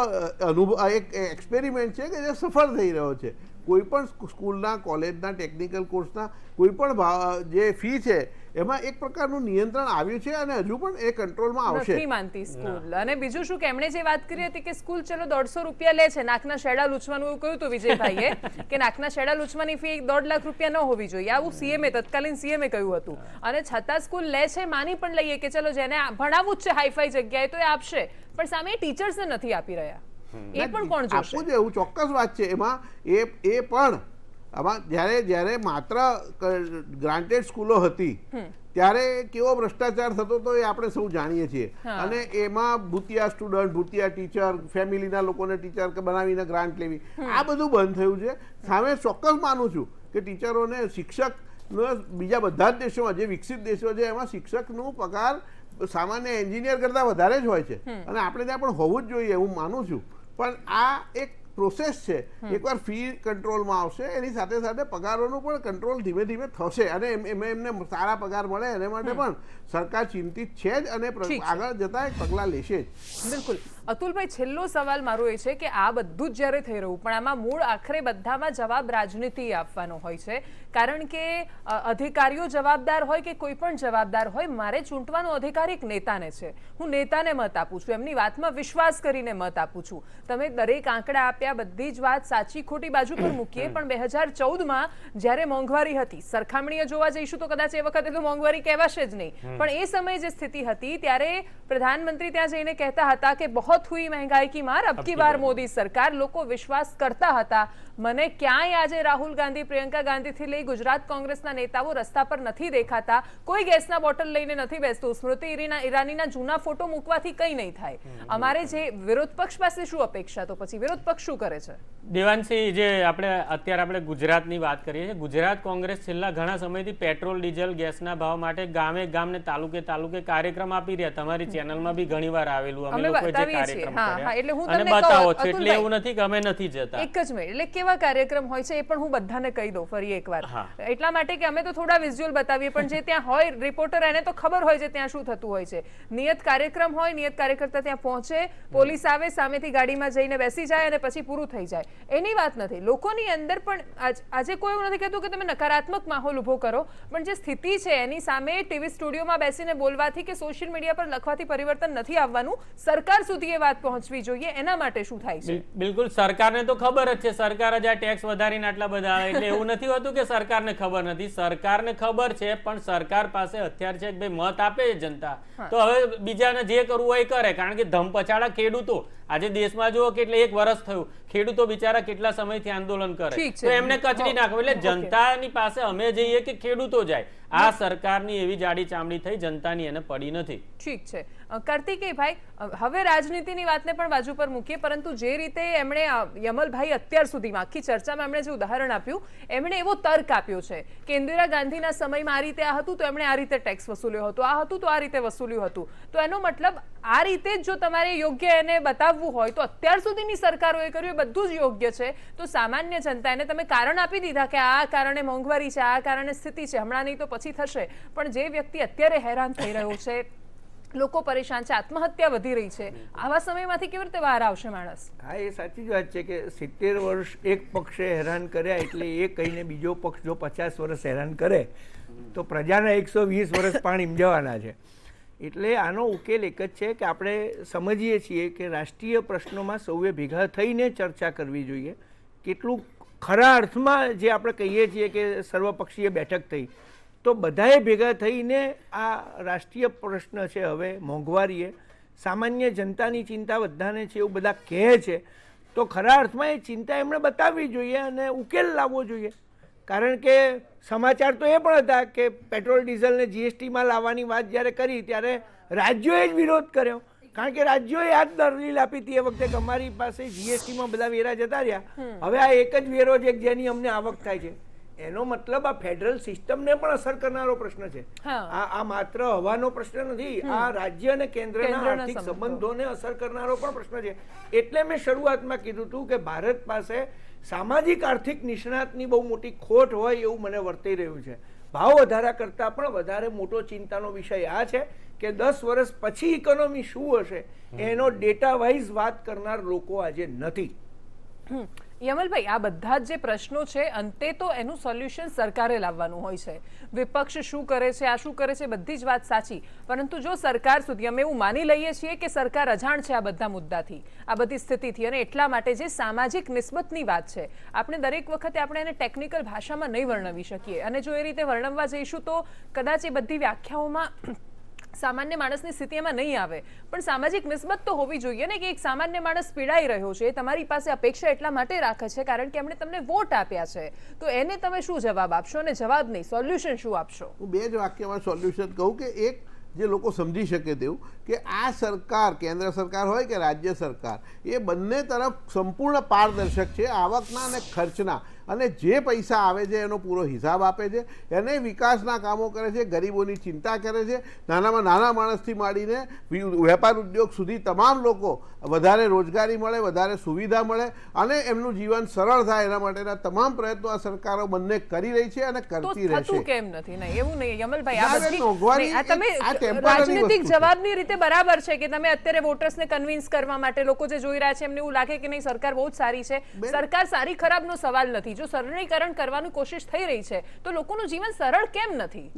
અનુભવ એક એક્સપેરિમેન્ટ છે કે જે સફળ થઈ રહ્યો છે. કોઈ પણ સ્કૂલના કોલેજના ટેકનિકલ કોર્સના કોઈ પણ જે ફી છે એમાં એક પ્રકારનું નિયંત્રણ આવ્યું છે અને હજુ પણ એ કંટ્રોલમાં આવશે. નથી માનતી સ્કૂલ. અને બીજું શું કે એમણે જે વાત કરી હતી કે સ્કૂલ ચલો 150 રૂપિયા લે છે, નાકના શેડા લૂછવાનું એવું કહ્યું હતું વિજયભાઈએ કે નાકના શેડા લૂછવાની ફી 1.5 લાખ રૂપિયા ન હોવી જોઈએ, આવું સીએમએ તત્કાલીન સીએમએ કહ્યું હતું. અને છતાં સ્કૂલ લે છે, માની પણ લઈએ કે ચલો જેને ભણાવવું જ છે હાઈફાઈ જગ્યાએ તો એ આપશે, પણ સામે ટીચર્સને નથી આપી રહ્યા. એ પણ કોણ જોશે? આપવું એવું ચોક્કસ વાત છે. એમાં એ પણ આમાં જ્યારે માત્ર ગ્રાન્ટેડ સ્કૂલો હતી ત્યારે કેવો ભ્રષ્ટાચાર થતો હતો એ આપણે સૌ જાણીએ છીએ. અને એમાં ભૂતિયા સ્ટુડન્ટ, ભૂતિયા ટીચર, ફેમિલીના લોકોને ટીચર બનાવીને ગ્રાન્ટ લેવી, આ બધું બંધ થયું છે. સામે ચોક્કસ માનું છું કે ટીચરોને શિક્ષક બીજા બધા જ દેશોમાં જે વિકસિત દેશો છે એમાં શિક્ષકનું પગાર સામાન્ય એન્જિનિયર કરતાં વધારે જ હોય છે અને આપણે ત્યાં પણ હોવું જ જોઈએ, હું માનું છું. પણ આ એક પ્રોસેસ છે. એકવાર ફી કંટ્રોલમાં આવશે એની સાથે સાથે પગારોનું પણ કંટ્રોલ ધીમે ધીમે થશે અને એમને સારા પગાર મળે એને માટે પણ સરકાર ચિંતિત છે જ અને આગળ જતા પગલાં લેશે જ. બિલકુલ. અતુલભાઈ, છેલ્લો સવાલ મારો એ છે કે આ બધું જ જ્યારે થઈ રહ્યું પણ આમાં મૂળ આખરે બધામાં જવાબ રાજનીતિ આપવાનો હોય છે. કારણ કે અધિકારીઓ જવાબદાર હોય કે કોઈ પણ જવાબદાર હોય, મારે ચૂંટવાનો અધિકાર એક નેતાને છે. હું નેતાને મત આપું છું, એમની વાતમાં વિશ્વાસ કરીને મત આપું છું. તમે દરેક આંકડા આપ્યા, બધી જ વાત સાચી ખોટી બાજુ પર મૂકીએ, પણ 2014માં જ્યારે મોંઘવારી હતી, સરખામણીએ જોવા જઈશું તો કદાચ એ વખતે તો મોંઘવારી કહેવાશે જ નહીં, પણ એ સમયે જે સ્થિતિ હતી ત્યારે પ્રધાનમંત્રી ત્યાં જઈને કહેતા હતા કે બહોત હુઈ મહેંગાઈ કી માર, અબ કી બાર મોદી સરકાર. લોકો વિશ્વાસ કરતા હતા. મને ક્યાંય આજે રાહુલ ગાંધી, પ્રિયંકા ગાંધીથી લઈ ગુજરાત કોંગ્રેસના નેતાઓ રસ્તા પર નથી દેખાતા, કોઈ ગેસના બોટલ લઈને નથી બેસતું, સ્મૃતિ ઈરાનીના જૂના ફોટો મૂકવાથી કંઈ નહીં થાય. અમારે જે વિરોધ પક્ષ પાસે શું અપેક્ષા, તો પછી વિરોધ પક્ષ શું કરે છે? દેવાંશી, જે આપણે ગુજરાતની વાત કરીએ છીએ, ગુજરાત કોંગ્રેસ છેલ્લા ઘણા સમયથી પેટ્રોલ, ડીઝલ, ગેસના ભાવ માટે ગામે ગામ ને તાલુકે કાર્યક્રમ આપી રહ્યા. તમારી ચેનલમાં બી ઘણીવાર આવેલું અમે લોકો જે કાર્યક્રમ કર્યા અને બતાવો છો, એટલે એવું નથી કે અમે નથી જતા. એક જ મિનિટ, એટલે કેવા કાર્યક્રમ હોય છે એ પણ હું બધાને કહી દઉં ફરી એકવાર. એટલા માટે કે અમે તો થોડા વિઝ્યુઅલ બતાવીએ, પણ જે ત્યાં હોય રિપોર્ટર એને તો ખબર હોય છે ત્યાં શું થતું હોય છે. નિયત કાર્યક્રમ હોય, નિયત કાર્યકર્તા ત્યાં પહોંચે, પોલીસ આવે, સામેથી ગાડીમાં જઈને બેસી જાય અને પછી પૂરું થઈ જાય. એની વાત નથી. લોકોની અંદર પણ આજે કોઈ એવું નથી કહેતું કે તમે નકારાત્મક માહોલ ઉભો કરો, પણ જે સ્થિતિ છે એની સામે ટીવી સ્ટુડિયોમાં બેસીને બોલવાથી કે સોશિયલ મીડિયા પર લખવાથી પરિવર્તન નથી આવવાનું. સરકાર સુધી એ વાત પહોંચવી જોઈએ. એના માટે શું થાય છે? બિલકુલ, સરકારને તો ખબર જ છે. સરકાર જ આ ટેક્સ વધારીને આટલા બધા આવે, એટલે એવું નથી હોતું કે સરકારને ખબર નથી. સરકારને ખબર છે, પણ સરકાર પાસે હથિયાર છે કે ભાઈ મત આપે છે જનતા, તો હવે બીજાને જે કરવું હોય એ કરે. કારણ કે ધમપછાડા ખેડૂતો આજે દેશમાં જુઓ કે એટલે 1 વર્ષ થયું, ખેડૂતો બિચારા કેટલા સમયથી આંદોલન કરે, તો એમને કચડી નાખો. એટલે જનતાની પાસે અમે જઈએ કે ખેડૂતો જાય. આ સરકારની એવી જાડી ચામડી થઈ, જનતાની એને પડી નથી. ઠીક છે કાર્તિકેયભાઈ, હવે રાજનીતિની વાતને પણ બાજુ પર મૂકીએ, પરંતુ જે રીતે એમણે યમલભાઈ અત્યાર સુધીમાં આખી ચર્ચામાં એમણે જે ઉદાહરણ આપ્યું, એમણે એવો તર્ક આપ્યો છે કે ઇન્દિરા ગાંધીના સમયમાં આ રીતે આ હતું તો એમણે આ રીતે ટેક્સ વસૂલ્યો હતો, આ હતું તો આ રીતે વસૂલ્યું હતું. તો એનો મતલબ આ રીતે જો તમારે યોગ્ય એને બતાવવું હોય તો અત્યાર સુધીની સરકારોએ કર્યું એ બધું જ યોગ્ય છે. તો સામાન્ય જનતા એને તમે કારણ આપી દીધા કે આ કારણે મોંઘવારી છે, આ કારણે સ્થિતિ છે, હમણાં નહીં તો પછી થશે. પણ જે વ્યક્તિ અત્યારે હેરાન થઈ રહ્યો છે, લોકો પરેશાન છે, આત્મહત્યા વધી રહી છે, આવા સમયમાંથી કેવી રીતે બહાર આવશે માણસ? હા, એ સાચી જ વાત છે કે 70 વર્ષ એક પક્ષે હેરાન કર્યા, એટલે એ કહીને બીજો પક્ષ જો 50 વર્ષ હેરાન કરે તો પ્રજાના 120 વર્ષ પાણી જવાના છે. એટલે આનો ઉકેલ એક જ છે કે આપણે સમજીએ છીએ કે રાષ્ટ્રીય પ્રશ્નોમાં સૌએ ભેગા થઈને ચર્ચા કરવી જોઈએ. કેટલું ખરા અર્થમાં જે આપણે કહીએ છીએ કે સર્વપક્ષીય બેઠક થઈ, તો બધાએ ભેગા થઈને આ રાષ્ટ્રીય પ્રશ્ન છે હવે મોંઘવારીએ, સામાન્ય જનતાની ચિંતા બધાને છે એવું બધા કહે છે, તો ખરા અર્થમાં એ ચિંતા એમણે બતાવવી જોઈએ અને ઉકેલ લાવવો જોઈએ. કારણ કે સમાચાર તો એ પણ હતા કે પેટ્રોલ ડીઝલને જીએસટીમાં લાવવાની વાત જ્યારે કરી ત્યારે રાજ્યોએ જ વિરોધ કર્યો. કારણ કે રાજ્યોએ આ જ દલીલ આપી હતી એ વખતે કે અમારી પાસે જીએસટીમાં બધા વેરા જતા રહ્યા, હવે આ એક જ વેરો છે જેની અમને આવક થાય છે. એનો મતલબ આ ફેડરલ સિસ્ટમને પણ અસર કરનારો પ્રશ્ન છે. આ માત્ર હવાનો પ્રશ્ન નથી, આ રાજ્ય અને કેન્દ્રના આર્થિક સંબંધોને અસર કરનારો પણ પ્રશ્ન છે. એટલે મેં શરૂઆતમાં કીધું હતું કે ભારત પાસે સામાજિક આર્થિક નિષ્ણાતની બહુ મોટી ખોટ હોય એવું મને વર્તાઈ રહ્યું છે. ભાવ વધારા કરતાં પણ વધારે મોટો ચિંતાનો વિષય આ છે કે 10 વર્ષ પછી ઇકોનોમી શું હશે એનો ડેટા વાઇઝ વાત કરનાર લોકો આજે નથી. યમલભાઈ, આ બધા જ જે પ્રશ્નો છે અંતે તો એનું સોલ્યુશન સરકારે લાવવાનું હોય છે. વિપક્ષ શું કરે છે, આ શું કરે છે, બધી જ વાત સાચી, પરંતુ જો સરકાર સુધી અમે એવું માની લઈએ છીએ કે સરકાર અજાણ છે આ બધા મુદ્દાથી, આ બધી સ્થિતિથી, અને એટલા માટે જે સામાજિક નિસ્બતની વાત છે આપણે દરેક વખતે આપણે એને ટેકનિકલ ભાષામાં નહીં વર્ણવી શકીએ, અને જો એ રીતે વર્ણવવા જઈશું તો કદાચ એ બધી વ્યાખ્યાઓમાં સામાન્ય માણસની સ્થિતિ એમાં નહીં આવે. પણ સામાજિક નિસ્બત તો હોવી જોઈએ ને, કે એક સામાન્ય માણસ પીડાઈ રહ્યો છે, તમારી પાસે અપેક્ષા એટલા માટે રાખે છે કારણ કે એમણે તમને વોટ આપ્યા છે, તો એને તમે શું જવાબ આપશો? અને જવાબ નહીં, સોલ્યુશન શું આપશો? હું 2 જ વાક્યમાં સોલ્યુશન કહું કે એક જે લોકો સમજી શકે તેવું કે આ સરકાર, કેન્દ્ર સરકાર હોય કે રાજ્ય સરકાર, એ બંને તરફ સંપૂર્ણ પારદર્શક છે આવકના અને ખર્ચના, અને જે પૈસા આવે છે એનો પૂરો હિસાબ આપે છે, એને વિકાસના કામો કરે છે, ગરીબોની ચિંતા કરે છે, નાનામાં નાના માણસથી માંડીને વેપાર ઉદ્યોગ સુધી તમામ લોકો વધારે રોજગારી મળે, વધારે સુવિધા મળે અને એમનું જીવન સરળ થાય એના માટેના તમામ પ્રયત્નો આ સરકારો બંને કરી રહી છે અને કરતી રહેશે. કેમ નથી? નહીં, એવું નહીં યમલભાઈ, આ તમે રાજનીતિક જવાબની રીતે બરાબર છે કે તમે અત્યારે વોટર્સને કન્વિન્સ કરવા માટે, લોકો જે જોઈ રહ્યા છે એમને એવું લાગે કે નહીં સરકાર બહુ જ સારી છે. સરકાર સારી ખરાબનો સવાલ નથી. જો સરળીકરણ કરવાની કોશિશ થઈ રહી છે તો લોકોનું જીવન સરળ કેમ નથી?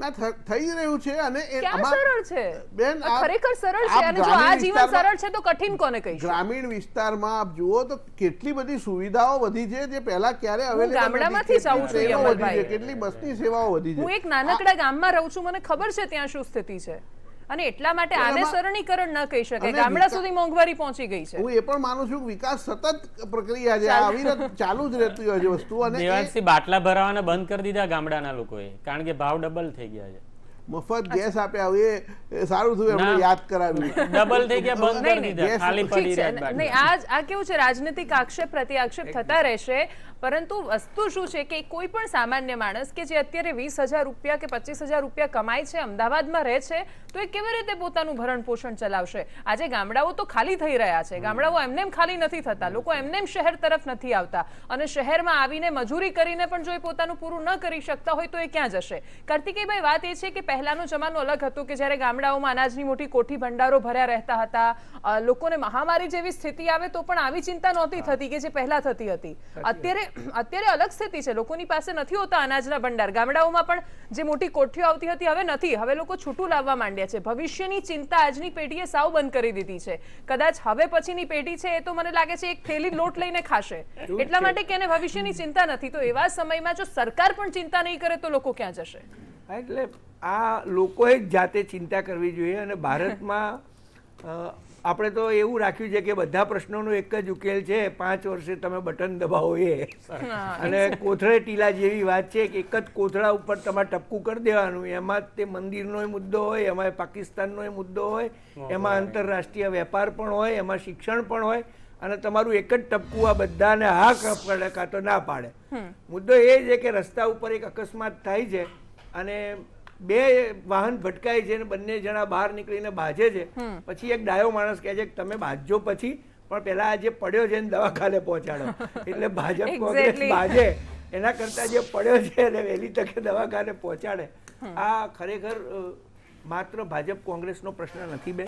થઈ રહ્યું છે, અને ક્યાં સરળ છે બેન? ખરેખર સરળ છે, અને જો આ જીવન સરળ છે તો કઠિન કોને કહીશું? ગ્રામીણ વિસ્તારમાં આપ જુઓ તો કેટલી બધી સુવિધાઓ વધી છે જે પહેલા ક્યારે અવેલેબલ ગામડામાંથી જ આવું છું યમલભાઈ, કેટલી બસની સેવાઓ વધી છે. હું એક નાનકડા ગામમાં રહું છું, મને ખબર છે ત્યાં શું સ્થિતિ છે, અને એટલા માટે આને સરળીકરણ ન કહી શકાય. ગામડા સુધી મોંઘવારી પહોંચી ગઈ છે. હું એ પણ માનું છું કે વિકાસ સતત પ્રક્રિયા છે, અવિરત ચાલુ જ રહેતી હોય છે વસ્તુ. અને દેવાંશી, બાટલા ભરાવાના બંધ કરી દીધા ગામડાના લોકોએ, કારણ કે ભાવ ડબલ થઈ ગયા છે. મફત ગેસ આપ્યા, એ સારું થયું એમને યાદ કરાવ્યું. ડબલ થઈ ગયા, બંધ કરી દીધા, ખાલી પડી રહ્યા. નહીં, આ કેવું છે, રાજનીતિક આક્ષેપ પ્રત્યાક્ષેપ થતા રહેશે, પરંતુ વસ્તુ શું છે કે કોઈ પણ સામાન્ય માણસ કે જે અત્યારે 20,000 રૂપિયા કે 25,000 રૂપિયા કમાય છે, અમદાવાદમાં રહે છે, તો એ કેવી રીતે પોતાનું ભરણ પોષણ ચલાવશે? આજે ગામડાઓ તો ખાલી થઈ રહ્યા છે. ગામડાઓ એમને ખાલી નથી થતા, લોકો એમને શહેર તરફ નથી આવતા, અને શહેરમાં આવીને મજૂરી કરીને પણ જો એ પોતાનું પૂરું ન કરી શકતા હોય તો એ ક્યાં જશે? કાર્તિકેયભાઈ, વાત એ છે કે પહેલાનો જમાનો અલગ હતો કે જ્યારે ગામડાઓમાં અનાજની મોટી કોઠી ભંડારો ભર્યા રહેતા હતા, લોકોને મહામારી જેવી સ્થિતિ આવે તો પણ આવી ચિંતા નહોતી થતી કે જે પહેલા થતી હતી. અત્યારે અલગ સ્થિતિ છે, લોકોની પાસે નથી હોતા અનાજના ભંડાર. ગામડાઓમાં પણ જે મોટી કોઠીઓ આવતી હતી હવે નથી, હવે લોકો છૂટું લાવવા માંડ્યા છે. ભવિષ્યની ચિંતા આજની પેઢીએ સાવ બંધ કરી દીધી છે. કદાચ હવે પછીની પેઢી છે એ તો મને લાગે છે એક થેલી લોટ લઈને ખાશે, એટલા માટે કે એને ભવિષ્યની ચિંતા નથી. તો એવા સમયમાં જો સરકાર પણ ચિંતા નહીં કરે તો લોકો ક્યાં જશે? એટલે આ લોકોએ જ જાતે ચિંતા કરવી જોઈએ. અને ભારતમાં આપણે તો એવું રાખ્યું છે કે બધા પ્રશ્નોનો એક જ ઉકેલ છે, 5 વર્ષે તમે બટન દબાવો એ. અને કોથળે ટીલા જેવી વાત છે કે એક જ કોથળા ઉપર તમારે ટપકું કરી દેવાનું, એમાં તે મંદિરનો મુદ્દો હોય, એમાં પાકિસ્તાનનો મુદ્દો હોય, એમાં આંતરરાષ્ટ્રીય વેપાર પણ હોય, એમાં શિક્ષણ પણ હોય, અને તમારું એક જ ટપકું આ બધાને હા પડે કાં તો ના પાડે. મુદ્દો એ છે કે રસ્તા ઉપર એક અકસ્માત થાય છે અને 2 વાહન ભટકાય છે અને બંને જણા બહાર નીકળીને બાજે છે. પછી એક ડાયો માણસ કહે છે કે તમે બાજજો પછી, પણ પેલા આ જે પડ્યો છે એને દવાખાને પહોંચાડો. એટલે ભાજપ કોંગ્રેસ બાજે એના કરતા જે પડ્યો છે એને વહેલી તકે દવાખાને પહોંચાડે. આ ખરેખર માત્ર ભાજપ કોંગ્રેસનો પ્રશ્ન નથી બે,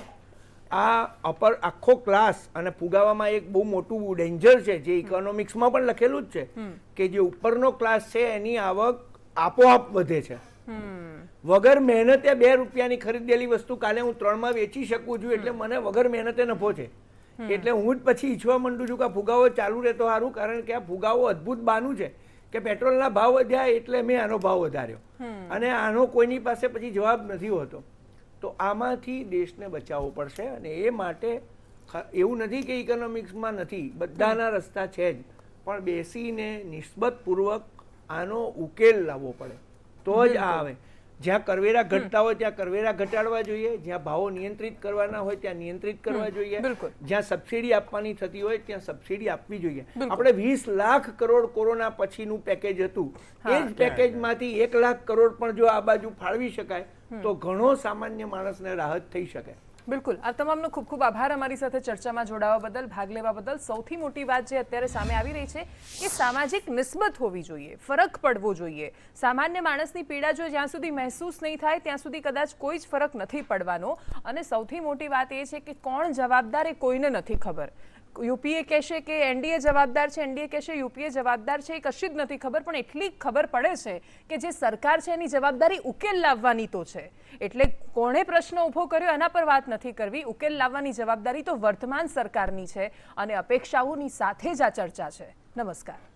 આ આખો ક્લાસ અને ફુગાવામાં એક બહુ મોટું ડેન્જર છે જે ઇકોનોમિક્સમાં પણ લખેલું જ છે કે જે ઉપરનો ક્લાસ છે એની આવક આપોઆપ વધે છે. વગર મહેનતે 2 રૂપિયાની ખરીદેલી વસ્તુ કાલે હું 3માં વેચી શકું છું, એટલે મને વગર મહેનતે નફો છે. એટલે હું જ પછી ઈચ્છવા માંડું છું કે આ ફુગાવો ચાલુ રહે તો સારું, કારણ કે આ ફુગાવો અદભુત બાનું છે કે પેટ્રોલના ભાવ વધ્યા એટલે મેં આનો ભાવ વધાર્યો, અને આનો કોઈની પાસે પછી જવાબ નથી હોતો. તો આમાંથી દેશને બચાવવો પડશે, અને એ માટે એવું નથી કે ઇકોનોમિક્સમાં નથી, બધાના રસ્તા છે જ, પણ બેસીને નિસ્બતપૂર્વક આનો ઉકેલ લાવવો પડે તો જ આ આવે. જ્યાં કરવેરા ઘટતા હોય ત્યાં કરવેરા ઘટાડવા જોઈએ, જ્યાં ભાવો નિયંત્રિત કરવાના હોય ત્યાં નિયંત્રિત કરવા જોઈએ, જ્યાં સબસિડી આપવાની થતી હોય ત્યાં સબસિડી આપવી જોઈએ. આપણે 20 લાખ કરોડ કોરોના પછીનું પેકેજ હતું, એ જ પેકેજમાંથી 1 લાખ કરોડ પણ જો આ બાજુ ફાળવી શકાય તો ઘણો સામાન્ય માણસને રાહત થઈ શકે. બિલકુલ, આ તમામનો ખૂબ ખૂબ આભાર અમારી સાથે ચર્ચામાં જોડાવા બદલ, ભાગ લેવા બદલ. સૌથી મોટી વાત જે અત્યારે સામે આવી રહી છે કે સામાજિક નિસ્બત હોવી જોઈએ, ફરક પડવો જોઈએ. સામાન્ય માણસની પીડા જો જ્યાં સુધી મહેસૂસ નહીં થાય ત્યાં સુધી કદાચ કોઈ જ ફરક નથી પડવાનો. અને સૌથી મોટી વાત એ છે કે કોણ જવાબદાર એ કોઈને નથી ખબર. યુપીએ કહેશે કે એનડીએ જવાબદાર છે, એનડીએ કહેશે યુપીએ જવાબદાર છે, એ કશી જ નથી ખબર. પણ એટલી ખબર પડે છે કે જે સરકાર છે એની જવાબદારી ઉકેલ લાવવાની તો છે. એટલે કોણે પ્રશ્ન ઊભો કર્યો એના પર વાત નથી કરવી, ઉકેલ લાવવાની જવાબદારી તો વર્તમાન સરકારની છે અને અપેક્ષાઓની સાથે જ આ ચર્ચા છે. નમસ્કાર.